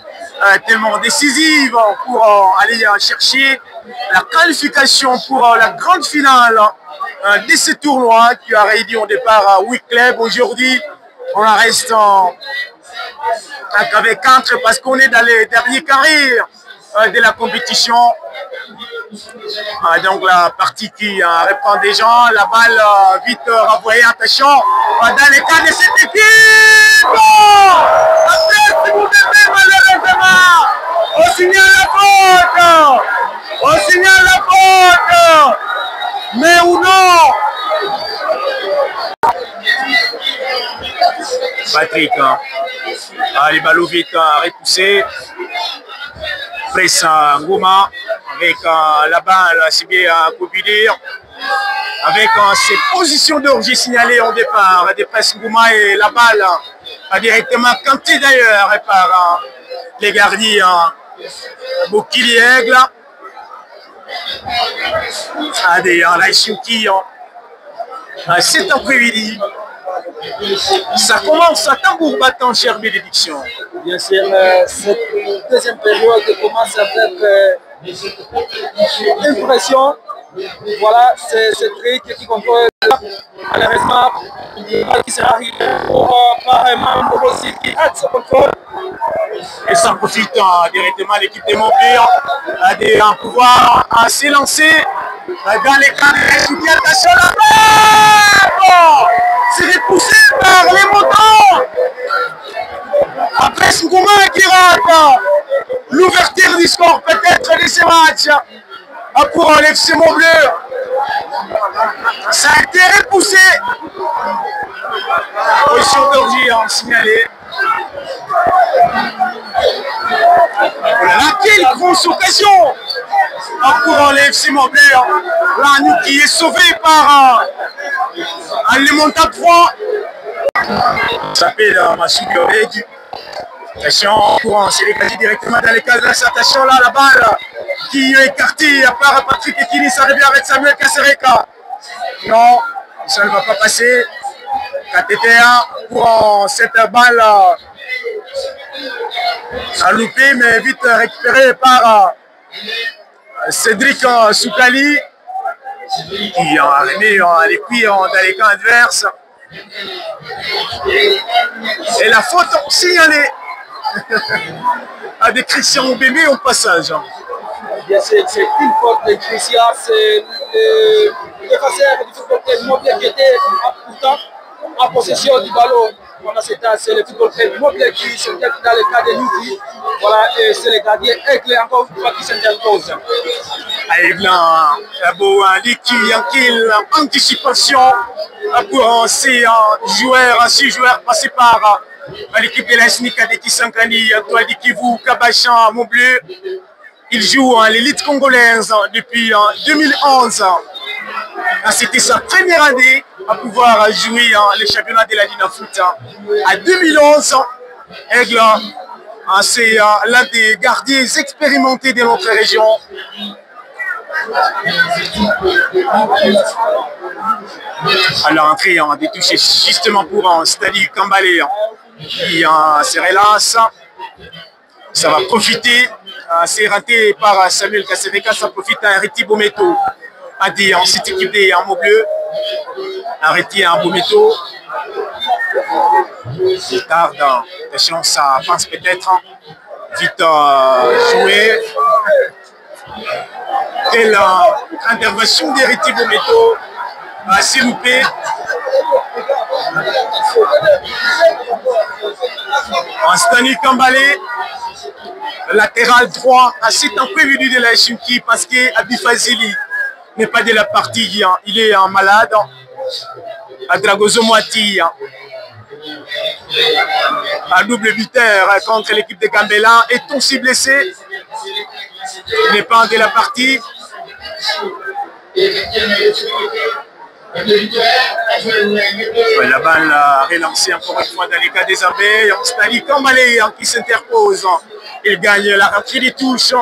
[SPEAKER 2] tellement décisive pour aller chercher la qualification pour la grande finale de ce tournoi qui a réuni au départ 8 clubs. Aujourd'hui, on en reste avec 4 parce qu'on est dans les derniers carrés de la compétition. Donc la partie qui reprend des gens, la balle vite renvoyée, attention, dans les cas de cette équipe. Après, vous devez malheureusement, on signale la faute, mais ou non. Patrick, les ballons vite repoussés. Presse Ngoma avec la balle, c'est bien Kobidir. Avec ces positions d'orgie signalées au départ de Presse Ngoma et la balle a directement cantée d'ailleurs par les gardiens Bokili Aigle. La Suki cet après-midi. Ça commence à tambour battant, chère bénédiction.
[SPEAKER 3] Bien sûr, cette deuxième période commence avec impression. Voilà, c'est Cédric qui contrôle malheureusement qui sera arrivé par Mambo aussi qui a ce contrôle.
[SPEAKER 2] Et ça profite directement l'équipe des Montpellier de pouvoir s'élancer dans les cadres de soutien. Attention là-bas! C'est repoussé par les montants. Après Ngoma qui rate l'ouverture du score peut-être de ce match pour l'FC Montbleu. Ça a été repoussé. Position d'orgie signalée. Voilà, quelle grosse occasion pour l'FC Montbleu. Là, qui est sauvé par le montant de froid. Ça s'appelle Massoudi Oreg. Attention, courant, c'est dégagé directement dans les cases. Attention là, la balle qui est écartée par Patrick Ekini, ça revient avec Samuel Kasereka. Non, ça ne va pas passer. KTTA pour cette balle a loupé, mais vite récupéré par Cédric Soukali qui a remis les cuits dans les camps adverses. Et la faute signalée à des Christian Mbembe au passage.
[SPEAKER 3] C'est une faute de Christian, c'est le défenseur du football club Montpellier qui était pourtant en possession du ballon. C'est le football club Montpellier qui se tient dans le cas de Nuki. Voilà, et c'est le gardien Aigle encore une fois qui s'interpose.
[SPEAKER 2] Aigle, un beau anticipation pour ces joueurs, 6 joueurs passés par l'équipe de la SNIC Adeki Sankani, Toadi Kivu, Kabachan, Montbleu. Il joue l'élite congolaise depuis 2011. C'était sa première année à pouvoir jouer les championnats de la Dina Foot. En 2011, Aigle, c'est l'un des gardiens expérimentés de notre région. À l'entrée, des touches justement pour Stadi Kambalé qui se relance. Ça va profiter. C'est raté par Samuel Kasereka, ça profite à Ariti Bometo. En cette équipe des Montbleu. Arrêté en Bometo. Il tarde. Attention, ça passe peut-être. Vite joué. Et l'intervention d'Ariti Bometo s'est loupée. Stani Kambalé. latéral droit. C'est un prévenu de la Chimki parce que Abifazili n'est pas de la partie. Hein. Il est malade. À Dragozo Moiti. Hein. Un double buteur contre l'équipe de Gambela. Est aussi blessé. Il n'est pas de la partie. La balle relancée encore une fois dans les cas des abeilles. Stali Kambalé qui s'interpose. Il gagne la rentrée des touches.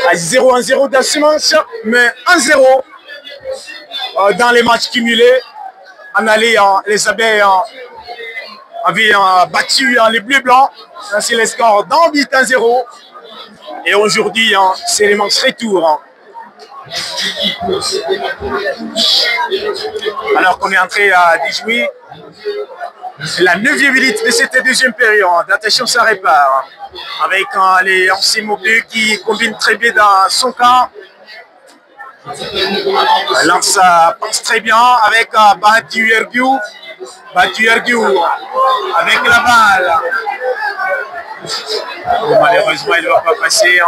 [SPEAKER 2] À 0-1-0 dans ce match, mais 1-0 dans les matchs cumulés. En aller, les abeilles avaient battu les bleus blancs. C'est le score dans 8-1-0. Et aujourd'hui, c'est les manches retour. Alors qu'on est entré à déjouer la 9e minute de cette deuxième période. Attention, ça répare. Avec les anciens mobiles qui combinent très bien dans son camp. Lance pense très bien avec Batu Ergiu. Batu Ergiu avec la balle. Bon, malheureusement, il ne va pas passer.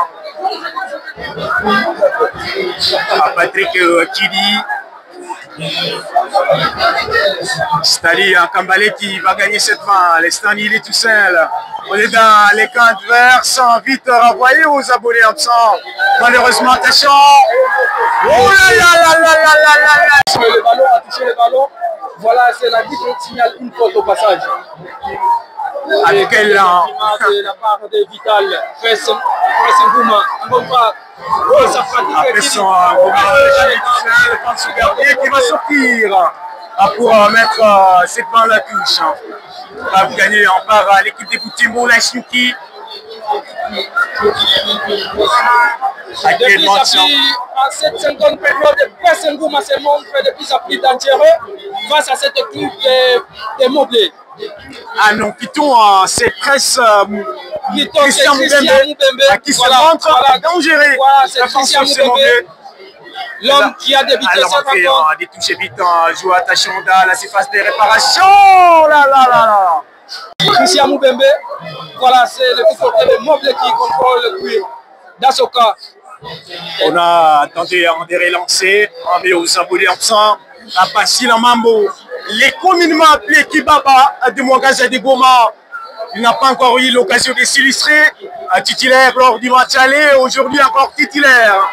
[SPEAKER 2] Patrick Kidi. Stali Kambalé qui va gagner cette main. L'Estani, il est tout seul. On est dans les camps adverses. Vite renvoyé aux abonnés absents. Malheureusement, attention. Oh là là là là là là là.
[SPEAKER 3] Le ballon a touché le ballon. Voilà, c'est la vie qui signale une faute au passage.
[SPEAKER 2] Avec quel
[SPEAKER 3] de la part de Vital Pressengouma. Encore une fois, ça pratique
[SPEAKER 2] qui va sortir pour mettre cette balle à la touche. Va gagner en part l'équipe des Boutimbo, la Chimki.
[SPEAKER 3] Depuis à cette 50 période, Pressengouma se montre de plus en plus dangereux face à cette équipe de Moblé.
[SPEAKER 2] Ah non, quittons, c'est presque Christian Moubembe qui se montre dangereux.
[SPEAKER 3] Voilà, c'est Christian Moubembe, l'homme qui a débuté cette rencontre.
[SPEAKER 2] Des touches vite, joue attention dans la surface de réparation. Là, là, là, là.
[SPEAKER 3] Christian Moubembe, voilà, c'est le côté de Moblé qui contrôle le cuir. Dans ce cas,
[SPEAKER 2] on a tenté de relancer, mais aux abonnés absents, à Basile Mambo. Les communément appelés Kibaba de Mouagaza de Goma. Il n'a pas encore eu l'occasion de s'illustrer. Titulaire lors du match aller, aujourd'hui encore titulaire.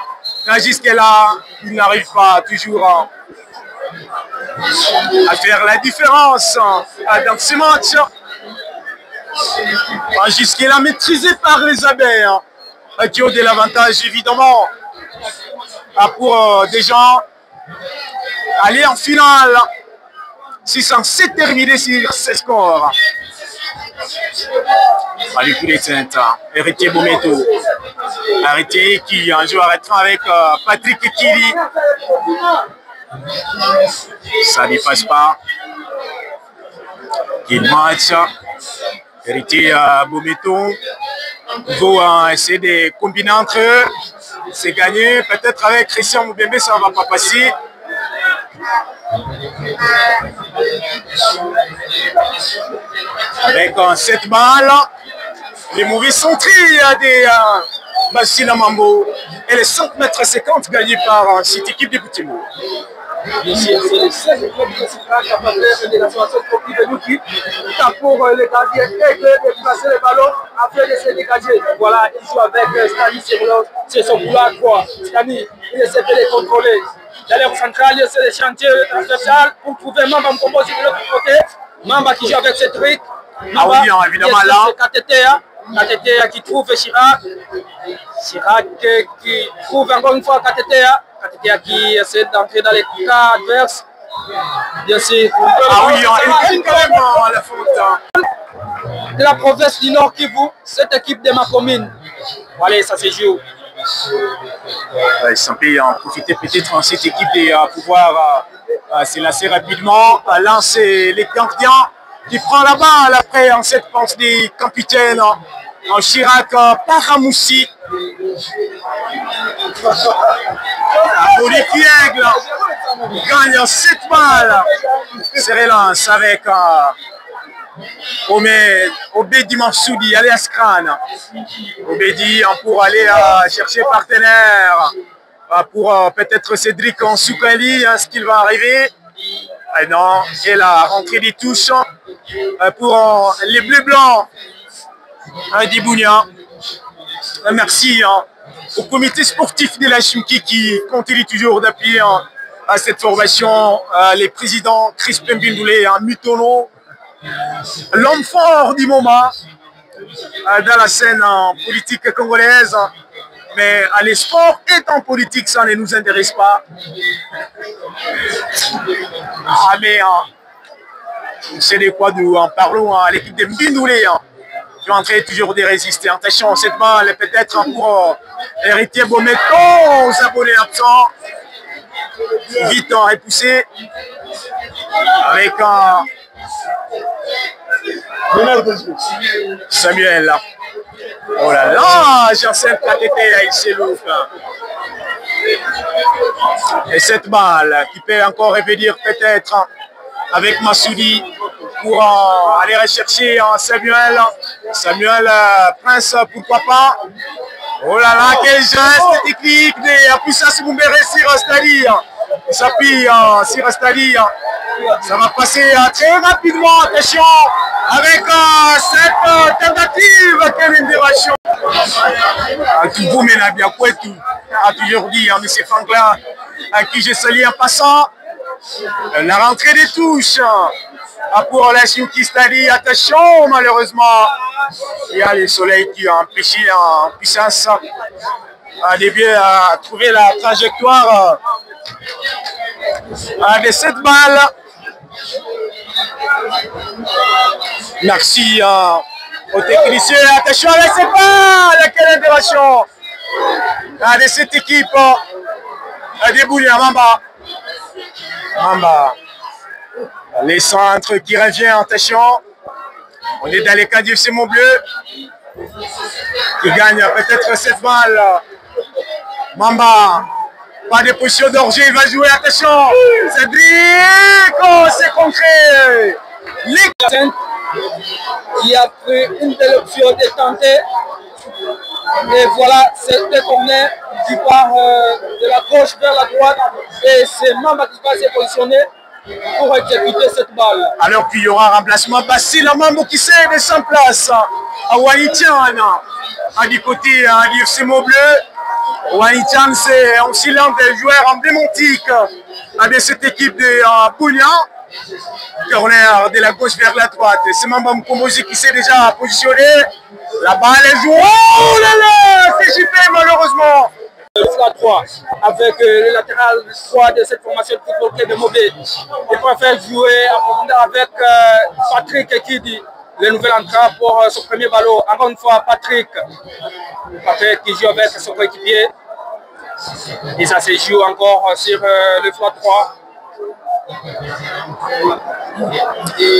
[SPEAKER 2] Jusqu'à-là, il n'arrive pas toujours à faire la différence dans ce match. Jusqu'à-là, maîtrisé par les abeilles, qui ont de l'avantage évidemment pour des gens aller en finale. C'est censé terminer sur ce score. Allez, coup d'éteinte. Héritier Bometo. Héritier qui un joueur étrange avec Patrick Kiri. Ça ne dépasse pas. Quel match. Héritier Bometo. Il faut essayer de combiner entre eux. C'est gagné. Peut-être avec Christian Moubembe, ça ne va pas passer. Avec cette balle, les mauvais centrés des Basile Mambo et les 5,50 m gagnés par cette équipe de Boutimbo.
[SPEAKER 3] C'est le seul club de Sicra capable de la situation sportive de Nuki. Pour les gardiens et de passer le ballon afin de se dégager. Voilà, il joue avec Stani sur son couloir droit. Stani, il essaie de les contrôler. Dans l'air central, c'est le chantier transversal pour trouver Mamba me composer de l'autre côté. Mamba qui joue avec Cédric.
[SPEAKER 2] Ah oui, évidemment là.
[SPEAKER 3] C'est Katetea qui trouve Chirac. Chirac qui trouve encore une fois Katetea. Katetea qui essaie d'entrer dans les cas adverses. Bien sûr.
[SPEAKER 2] Ah oui, il est carrément à la faute.
[SPEAKER 3] De la province du Nord Kivu, cette équipe de ma commune. Voilà, ça se joue.
[SPEAKER 2] Ils sont en profiter peut-être en cette équipe de pouvoir se lancer rapidement, lancer les gardiens qui prend la balle après en cette pense des capitaines en Chirac Paramoussi. Olivier Aigle gagne 7 balles. Se relance avec Obedi Mansoudi, alias Kran. Obedi pour aller chercher partenaire pour peut-être Cédric Ansoukali, ce qu'il va arriver. Et non, et la rentrée des touches pour les Bleus-Blancs d'Ibounia. Merci au comité sportif de la Chimki qui continue toujours d'appuyer à cette formation, les présidents Chris Pembindoulé, Mutono, l'homme fort du moment dans la scène politique congolaise. Mais les sports et en politique, ça ne nous intéresse pas. Mais c'est de quoi nous en parlons à l'équipe de Mbindoulé. Qui est en train toujours de résister. Attention, cette balle peut-être pour Héritier Bometo, aux abonnés absents. Vite repoussé avec Samuel. Oh là là, Janssen Katété, il s'élouffe. Et cette balle qui peut encore revenir peut-être avec Massoudi pour aller rechercher Samuel. Samuel Prince, pourquoi pas. Oh là là, quel geste technique de puissance Moumbéré sur Stadi. Il s'appuie sur Stadi. Ça va passer très rapidement, attention, avec cette tentative, quelle interaction. Tout vous mène bien quoi tout. A toujours dit M. Franklin, à qui je salue en passant. La rentrée des touches pour la Chimki Stadi. Attention, malheureusement, il y a le soleil qui a empêché en puissance de bien trouver la trajectoire de cette balle. Merci aux techniciens. Attention avec cette balle. Quelle interaction de cette équipe de Boulia Mamba. Les centres qui reviennent. Attention. On est dans les cas du FC Montbleu qui gagne peut-être cette balle. Mamba. Pas de position d'orgie, il va jouer, attention. Cédric, oh, c'est concret.
[SPEAKER 3] Qui a pris une belle option de tenter. Et voilà, c'est détourné qui part de la gauche vers la droite. Et c'est Mamba qui va se positionner pour exécuter cette balle.
[SPEAKER 2] Alors qu'il y aura un remplacement, Basile Mambo qui s'est de sa place à Wanitian, du côté du FC Montbleu. Wanitian, c'est aussi l'un des joueurs emblématiques de cette équipe de Boulia. Corner de la gauche vers la droite. C'est Mamba Mkombozi qui s'est déjà positionné. La balle est jouée. Oh là là, c'est JP malheureusement.
[SPEAKER 3] La 3 avec le latéral droit de cette formation de football de Mobé. Il préfère jouer en profondeur avec Patrick Ekidi, le nouvel entrant pour son premier ballon. Encore une fois, Patrick qui joue avec son coéquipier. Et ça se joue encore sur le x3.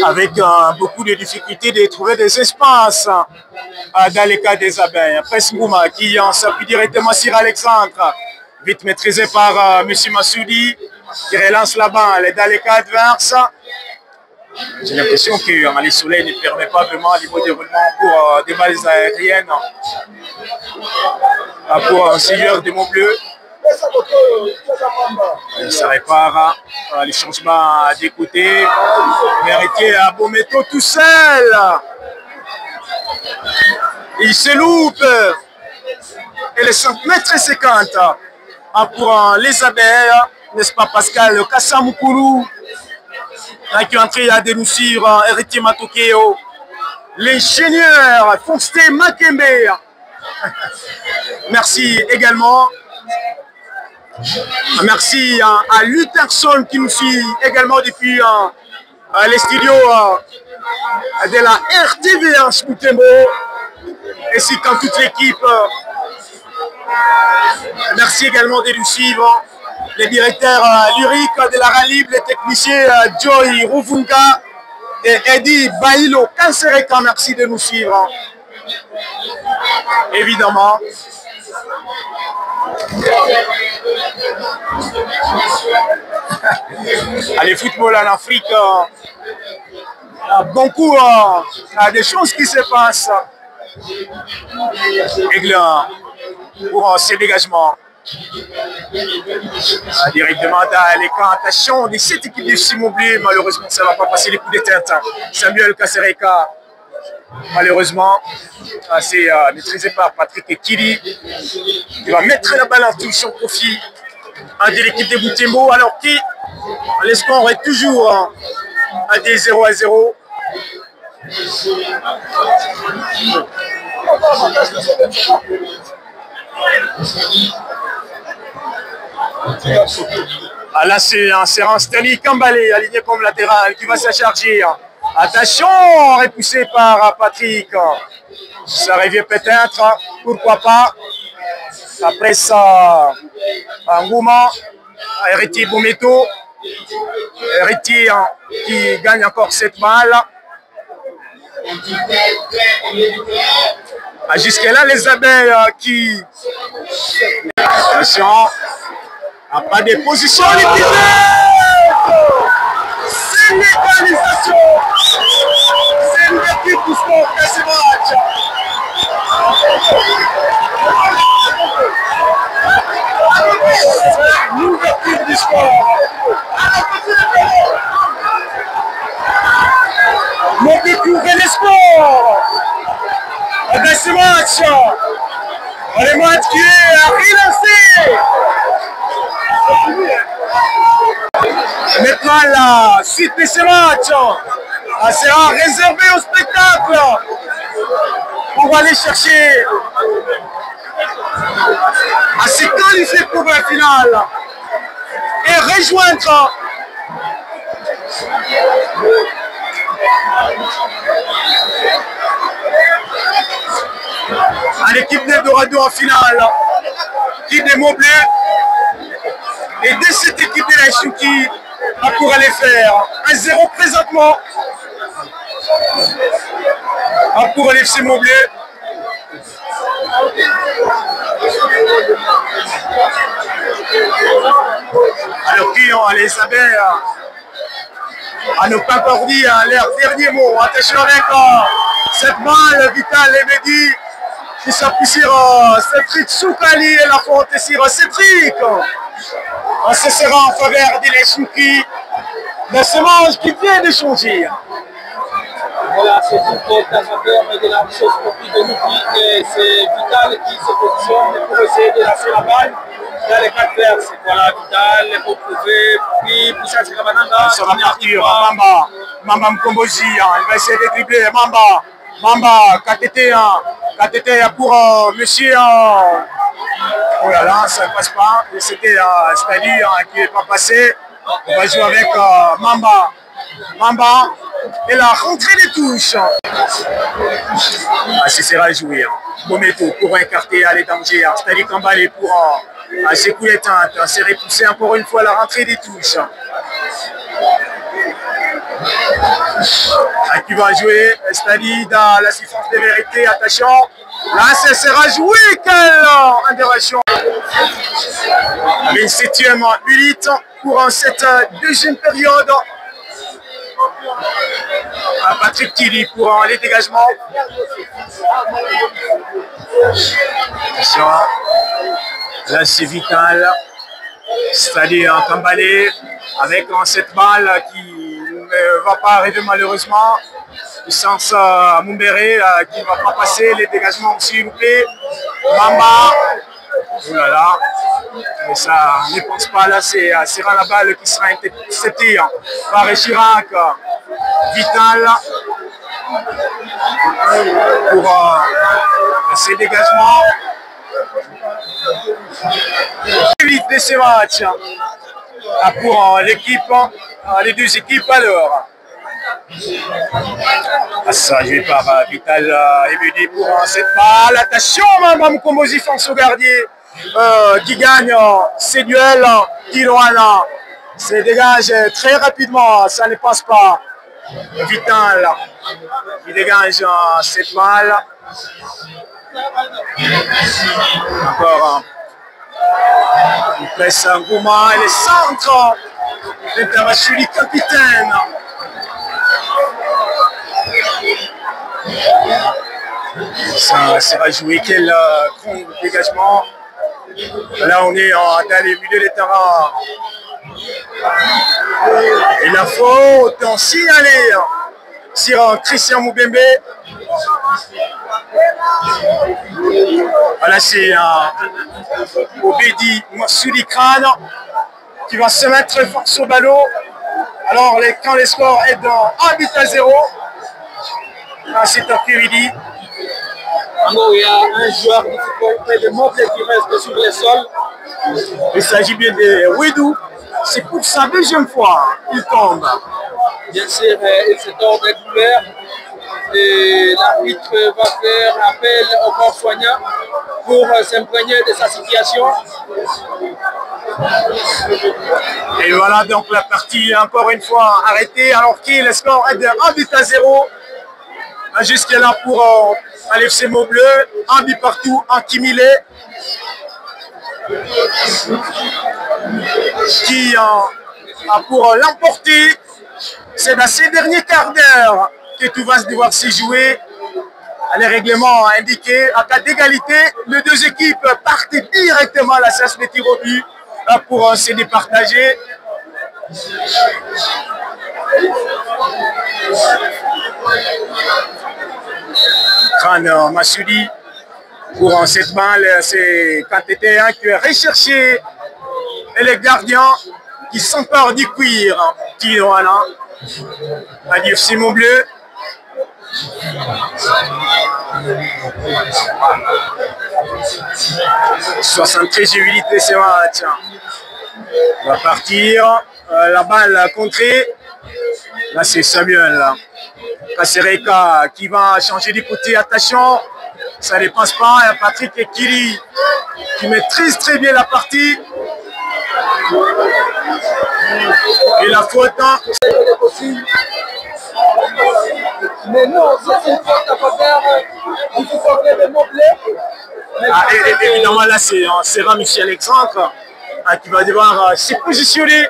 [SPEAKER 2] Avec beaucoup de difficultés de trouver des espaces dans les cas des abeilles. Presmouma qui s'appuie directement sur Alexandre, vite maîtrisé par M. Massoudi, qui relance la balle dans les cas adverses. J'ai l'impression que le soleil ne permet pas vraiment le bon déroulement pour des balles aériennes pour un seigneur de Montbleu. Ça répare les changements des côtés. Héritier à Bometo tout seul. Il se loupe. Et les 5 mètres 50 pour les abeilles, n'est-ce pas Pascal Kassamoukuru qui est entré à dénoncer Héritier Matokeo. L'ingénieur Fonsté Makembe. Merci également. Merci à Lutherson qui nous suit également depuis les studios de la RTV en Choutembo, ainsi qu'en toute l'équipe. Merci également de nous suivre, les directeurs lyriques de la Rallye, les techniciens Joy Roufunga et Eddie Bailo Kansereka. Merci de nous suivre. Évidemment. Allez, football en Afrique, Il y a beaucoup des choses qui se passent. Aigle pour ces dégagements. Directement dans les cantations de cette équipe du Simobli. Malheureusement, ça ne va pas passer les coups de tête. Samuel Kasereka, malheureusement, c'est maîtrisé par Patrick Kili, qui va mettre la balle en touche au profit de l'équipe de Butembo, alors que le score est toujours à des 0-0. Là, c'est un Serran Stanley Kambalé, aligné comme latéral, qui va se charger. Attention, repoussé par Patrick. Ça revient peut-être, pourquoi pas. Après ça, Ngouma, Héritier Bometo. Héritier qui gagne encore cette balle. Jusque-là, les abeilles qui... Attention, pas de position liquidée. C'est l'égalisation. C'est l'ouverture du score de ce match. L'ouverture du score. Mais découvrez les sports de ce match. Le match qui est relancé. Maintenant, la suite de ce match sera réservée au spectacle pour aller chercher à se qualifier pour la finale et rejoindre à l'équipe d'Eldorado en finale, qui est Moblé. Et de cette équipe de la Chouki, on pourra les faire 1-0 présentement pour l'FC Moblé. Alors qui ont les abeilles à ne pas encore dit leur dernier mot. Attention avec cette balle vitale et Mehdi qui s'appuie sur Cédric Soukali et la faute sur Cédric. Ce sera en faveur de l'Echouki de ce match qui vient de changer.
[SPEAKER 3] Voilà, c'est une faute en faveur de la chose sportive de Nuki et c'est Vital qui se positionne pour essayer de lancer la balle dans les quatre verses. Voilà, Vital, pour prouver, puis Poussa Sikabananga.
[SPEAKER 2] Ça va partir, Mamba Mkombozi, il va essayer de dribbler, Mamba, KTT pour monsieur... Oh là là, ça ne passe pas. C'était Stali qui n'est pas passé. On va jouer avec Mamba. Et la rentrée des touches. Ce sera joué. Bometo pour écarter les dangers. Stali Kambalé pour ses coups d'éteinte. C'est repoussé encore une fois la rentrée des touches. Qui va jouer Stali dans l'assistance de vérité. Attention. Là, ce sera joué. Quelle interaction. 27e minute pour cette deuxième période. Patrick Kili pour les dégagements. Attention. Là, c'est Vital. C'est-à-dire Kambalé avec cette balle qui ne va pas arriver malheureusement. Puissance Mumbere qui ne va pas passer. Les dégagements s'il vous plaît. Mamba. Oh là là. Mais ça ne pense pas là. C'est la balle qui sera interceptée par Chirac. Vital. Pour ces dégagements. Vite de ces matchs pour l'équipe, les deux équipes alors. Ça joué par Vital Ebedi pour cette balle. Attention, Mme Kombozi face au gardien qui gagne ces duels. Kiloana se dégage très rapidement, ça ne passe pas. Vital qui dégage cette balle. Encore il presse Ngouma et le centre. L'intervention du capitaine. Ça sera joué. Quel grand dégagement. Là, on est dans les milieux des terrains. Et la faute en signalé sur Christian Moubembe. Voilà, c'est Obedi Massoudi Khan qui va se mettre face au ballon. Alors, quand les scores est dans 1-0, c'est après-midi.
[SPEAKER 3] Il y a un joueur de football près de Mobley qui reste sur le sol.
[SPEAKER 2] Il s'agit bien de Wedou. C'est pour sa deuxième fois il tombe.
[SPEAKER 3] Bien sûr, il se tombe régulière. Et l'arbitre va faire appel au corps soignant pour s'imprégner de sa situation.
[SPEAKER 2] Et voilà donc la partie encore une fois arrêtée alors que le score est de 1-0. Jusque là pour l'FC Montbleu, un but partout, un Kimilé qui a pour l'emporter. C'est dans ces derniers quarts d'heure que tout va se devoir se jouer. Les règlements indiqués en cas d'égalité, les deux équipes partent directement à la séance de tir au but pour se départager. Khan Massoudi pour cette balle, c'est Kantété qui est recherché et les gardiens qui s'emparent du cuir. Tiroana à dire Simon Bleu. « 73 minutes de ce match. On va partir. La balle contrée. Là, c'est Samuel Kasereka qui va changer du côté. Attention, ça ne dépasse pas. Il y a Patrick Ekiri qui maîtrise très bien la partie. Et la faute.
[SPEAKER 3] Mais non, c'est une faute à faveur du football de Montbleu.
[SPEAKER 2] Évidemment, là, c'est Serra Michel Alexandre qui va devoir se positionner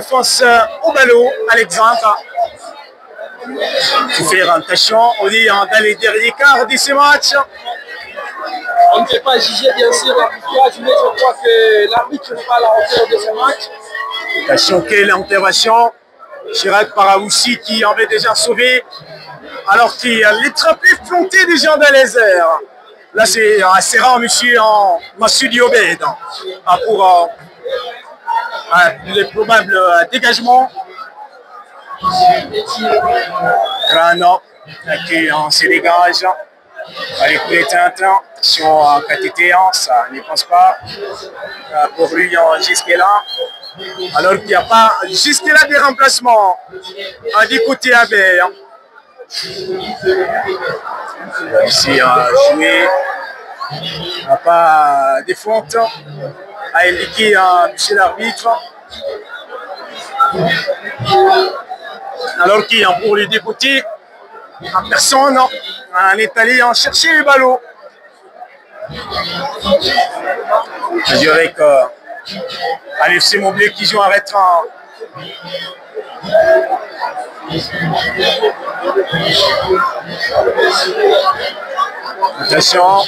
[SPEAKER 2] face au ballon. Alexandre. Il faut faire attention, on est dans les derniers quarts de ce match.
[SPEAKER 3] On ne peut pas juger bien sûr l'arbitrage, mais je crois que l'arbitre n'est pas à la hauteur de ce match.
[SPEAKER 2] Attention, quelle intervention. Chirac Paraoussi qui avait déjà sauvé, alors qu'il est trappé planté déjà dans les airs. Là, c'est assez rare, monsieur Massoudi Obed, pour les probables dégagements. Grano qui se dégage. Allez, coup d'éteinte sur KTT, ça ne pense pas pour lui jusque-là. Alors qu'il n'y a pas jusque-là des remplacements du côté AB. Ici, joué, il n'y a pas de faute à indiquer monsieur l'arbitre. Alors qu'il y a pour les deux côtés, personne est allé en chercher le ballon. Je dirais que l'FC Montbleu qui joue en rétran. Attention.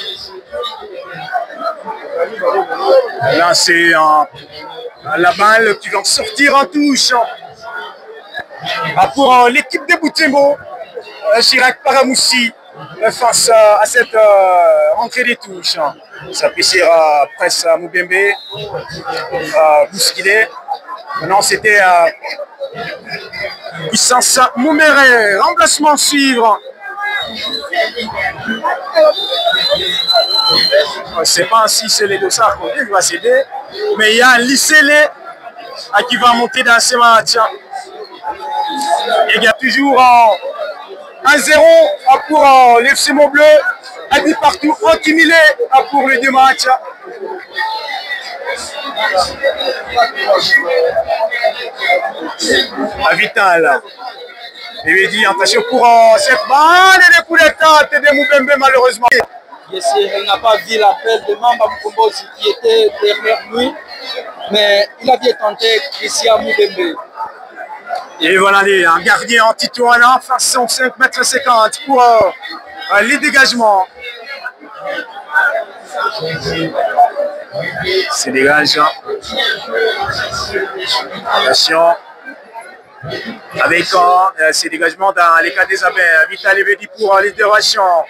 [SPEAKER 2] Là, c'est la balle qui va sortir en touche. Pour l'équipe de Boutembo, Chirac Paramoussi face à cette entrée des touches. Ça peut ser presse Moubembe, Bouskile. Maintenant, c'était Puissance Mouméré. Remplacement suivre. Je ne sais pas si c'est les dossards qu'on va céder, mais il y a un lycée qui va monter dans ce match. Et il y a toujours 1-0 pour l'FC Montbleu. Un but partout, intimidé pour les deux matchs. Vital. Il lui dit attention pour cette balle et les coups de tête de Moubembe malheureusement.
[SPEAKER 3] Bien sûr, il n'a pas vu l'appel de Mamba Mukombozi qui était derrière lui, mais il a bien tenté Christian Moubembe.
[SPEAKER 2] Et voilà un gardien anti-Touana face à 5,50 m pour les dégagements. C'est dégage. Attention. Avec ces dégagements dans les cas des Abens. Vital Ebedi pour l'intervention.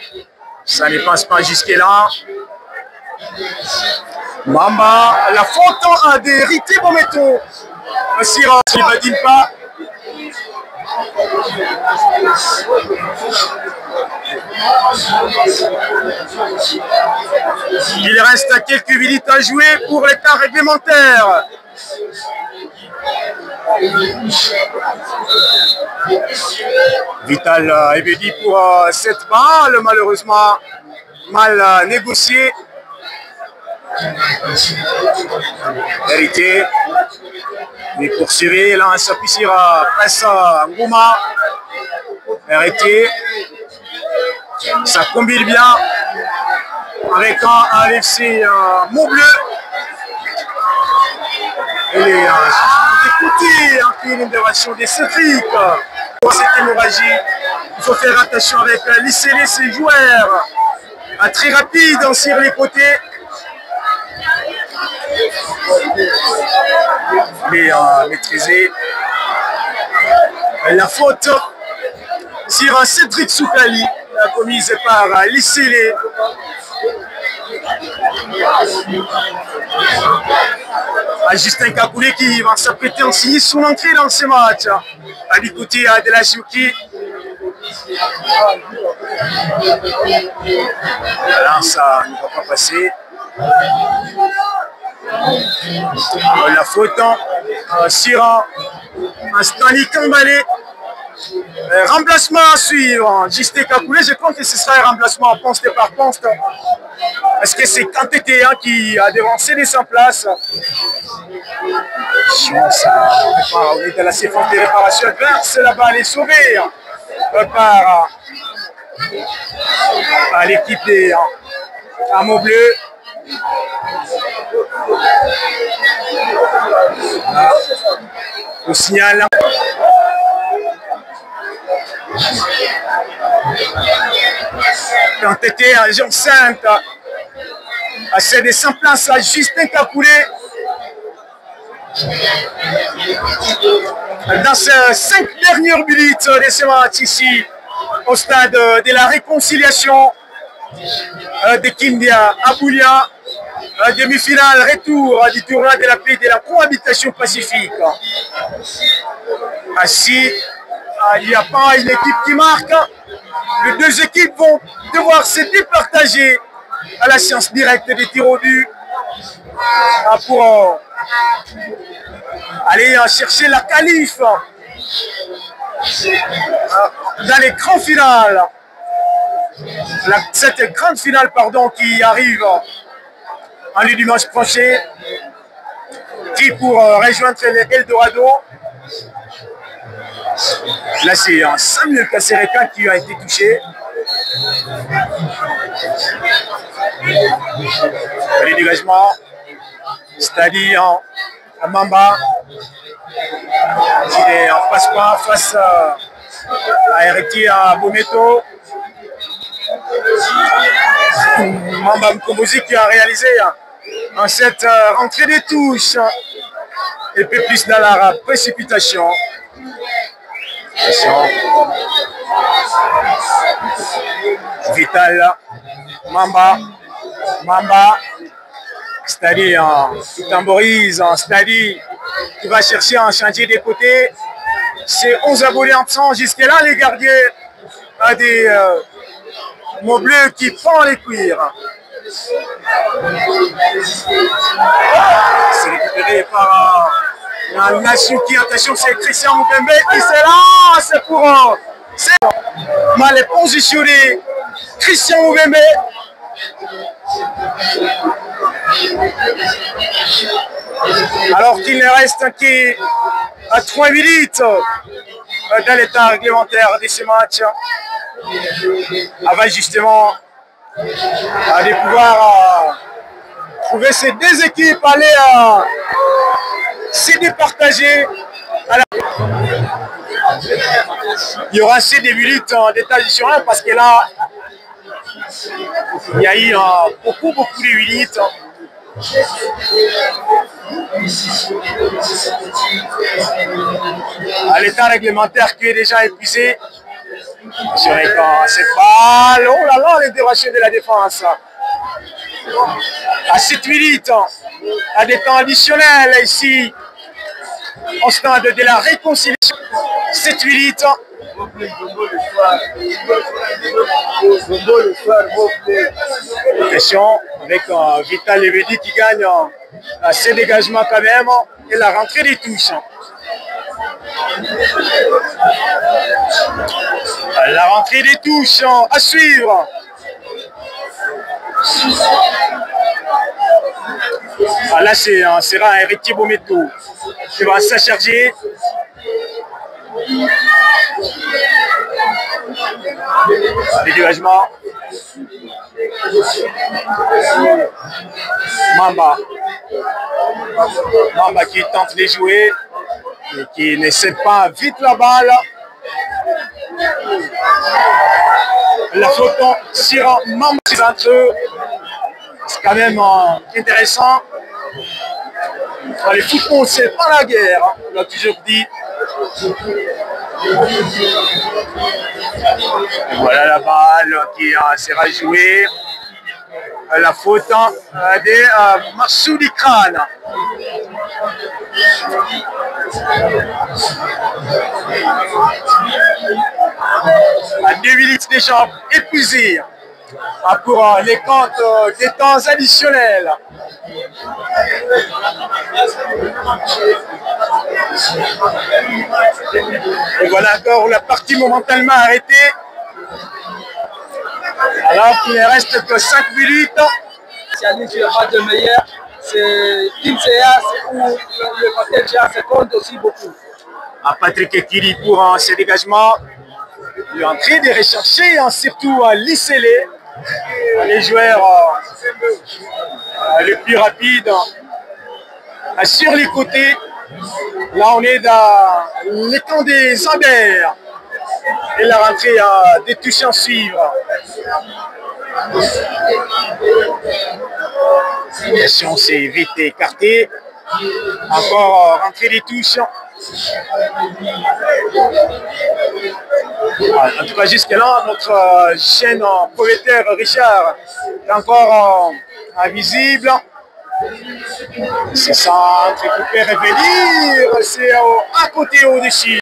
[SPEAKER 2] Ça ne passe pas jusque-là. Mamba, la faute de Rité Bometo. Sira, il ne badine pas. Il reste quelques minutes à jouer pour les temps réglementaires. Vital Ebedi pour cette balle, malheureusement mal négociée. Hérité. Mais poursuivi, là, ça puissera presse Ngouma. Hérité. Ça combine bien avec un FC Montbleu. Et les écoutez une intervention des Cédric. Pour cette hémorragie, il faut faire attention avec l'ICL, ses joueurs. Très rapide sur les côtés. Mais maîtriser la faute sur Cédric Soukali, commise par l'ICL. Justin Kakoulé qui va s'apprêter à signer son entrée dans ce match. À l'écoute de la Chouki. Alors ça ne va pas passer. La faute sur Stanley Kambalé. Remplacement à suivre. Justin Kakoulé, je compte que ce sera un remplacement poste par poste. Est-ce que c'est Kantété qui a devancé de sa place? On est à la séquence de réparation adverse. La balle est sauvée par l'équipe des Montbleu. Au signal. Kantété à Jean Sainte. C'est de sa place à Justin Kakoulé. Dans ces 5 dernières minutes de ce match ici, au stade de la réconciliation de Kindia à Boulia, demi-finale retour du tournoi de la paix de la cohabitation pacifique. Ainsi, il n'y a pas une équipe qui marque. Les deux équipes vont devoir se départager à la séance directe des tirs au but pour aller chercher la qualif dans les grands finales. Cette grande finale qui arrive le dimanche prochain, qui pour rejoindre les Eldorado. Là c'est Samuel Kassereka qui a été touché. Les dégagements, c'est-à-dire Mamba qui ne passe pas face à Héritier à Bometo. Mamba Mkombozi qui a réalisé en cette rentrée des touches et peu plus dans la précipitation. Vital Mamba, c'est-à-dire qui tamborise, c'est-à-dire qui va chercher un chantier des côtés. C'est 11 abonnés absents jusque-là, les gardiens des Montbleu qui prend les cuirs. C'est récupéré par Nasuki. Attention, c'est Christian Moubembe qui c'est là. C'est pour mal positionné. Christian Moubembe. Alors qu'il ne reste qu'à 3 minutes dans l'état réglementaire de ce match, avant justement de pouvoir trouver ces deux équipes, aller se départager. Il y aura assez de minutes d'état additionnel parce que là, Il y a eu beaucoup de minutes. À l'état réglementaire qui est déjà épuisé. Sur les camps, c'est pas... Oh là là, l'intervention de la défense. À 7 minutes, à des temps additionnels ici, au stade de la réconciliation. 7 minutes. Question avec Vital Levedi qui gagne ses dégagements quand même et la rentrée des touches. La rentrée des touches à suivre. Ah, là, sera un Héritier Bometo qui va s'en charger. Les dégagements. Mamba qui tente de jouer et qui ne sait pas vite la balle. La faute sur Mamba entre eux. C'est quand même intéressant. Les football, c'est pas la guerre, on l'a toujours dit. Et voilà la balle qui sera jouée. La faute de Massoudi Khan. À 2 minutes déjà épuisées pour les comptes des temps additionnels. Et voilà encore la partie momentanément arrêtée. Alors qu'il ne reste que 5 minutes.
[SPEAKER 3] Si il n'y a pas de meilleur, c'est Team CA où le côté CA se compte aussi beaucoup.
[SPEAKER 2] À Patrick Ekiri pour ses dégagements. Il est en train de rechercher surtout l'ICL, les joueurs les plus rapides sur les côtés. Là on est dans les camps des Ambers et la rentrée des touches en suivre. La question s'est vite écartée. Encore rentrée des touches. En tout cas, jusque-là, notre chaîne propriétaire Richard est encore invisible. C'est ça, récupérer, revenir, c'est à côté au-dessus.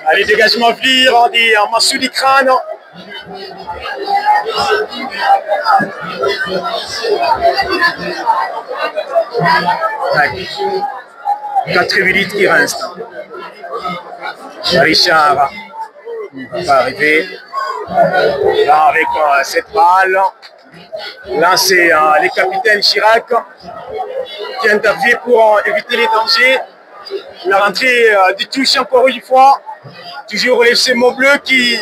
[SPEAKER 2] Allez, dégagement venir, on dit Massoudi Khan. Quatre minutes qui restent. Richard va arriver. Là, avec cette balle. Là, c'est les capitaines Chirac qui interviennent pour éviter les dangers. La rentrée du touche encore une fois. Toujours le FC Montbleu qui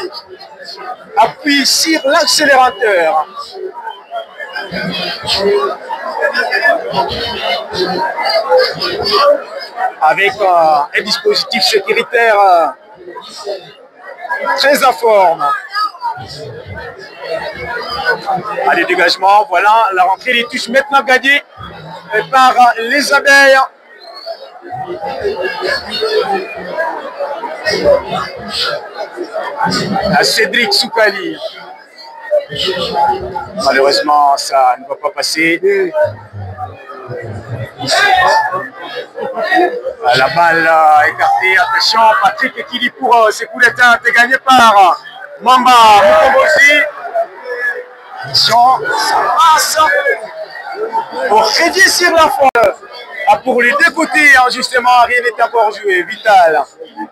[SPEAKER 2] appuie sur l'accélérateur. Avec un dispositif sécuritaire très en forme. Allez, dégagement, voilà la rentrée des touches maintenant gagnée par les abeilles. À Cédric Soukali. Malheureusement, ça ne va pas passer. La balle écartée. Attention, Patrick Ekili pour ses coups d'état. C'est gagné par Mamba Mukombozi. Attention, ça passe. Pour réduire sur la fois. Pour les deux côtés, justement, rien n'est encore joué. Vital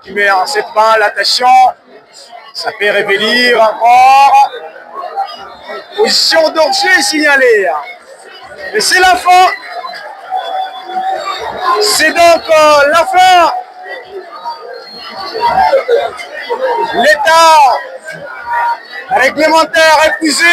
[SPEAKER 2] qui met en cette balle. Attention, ça peut revenir encore. Position danger signalée. Et c'est la fin. C'est donc la fin. L'état réglementaire épuisé.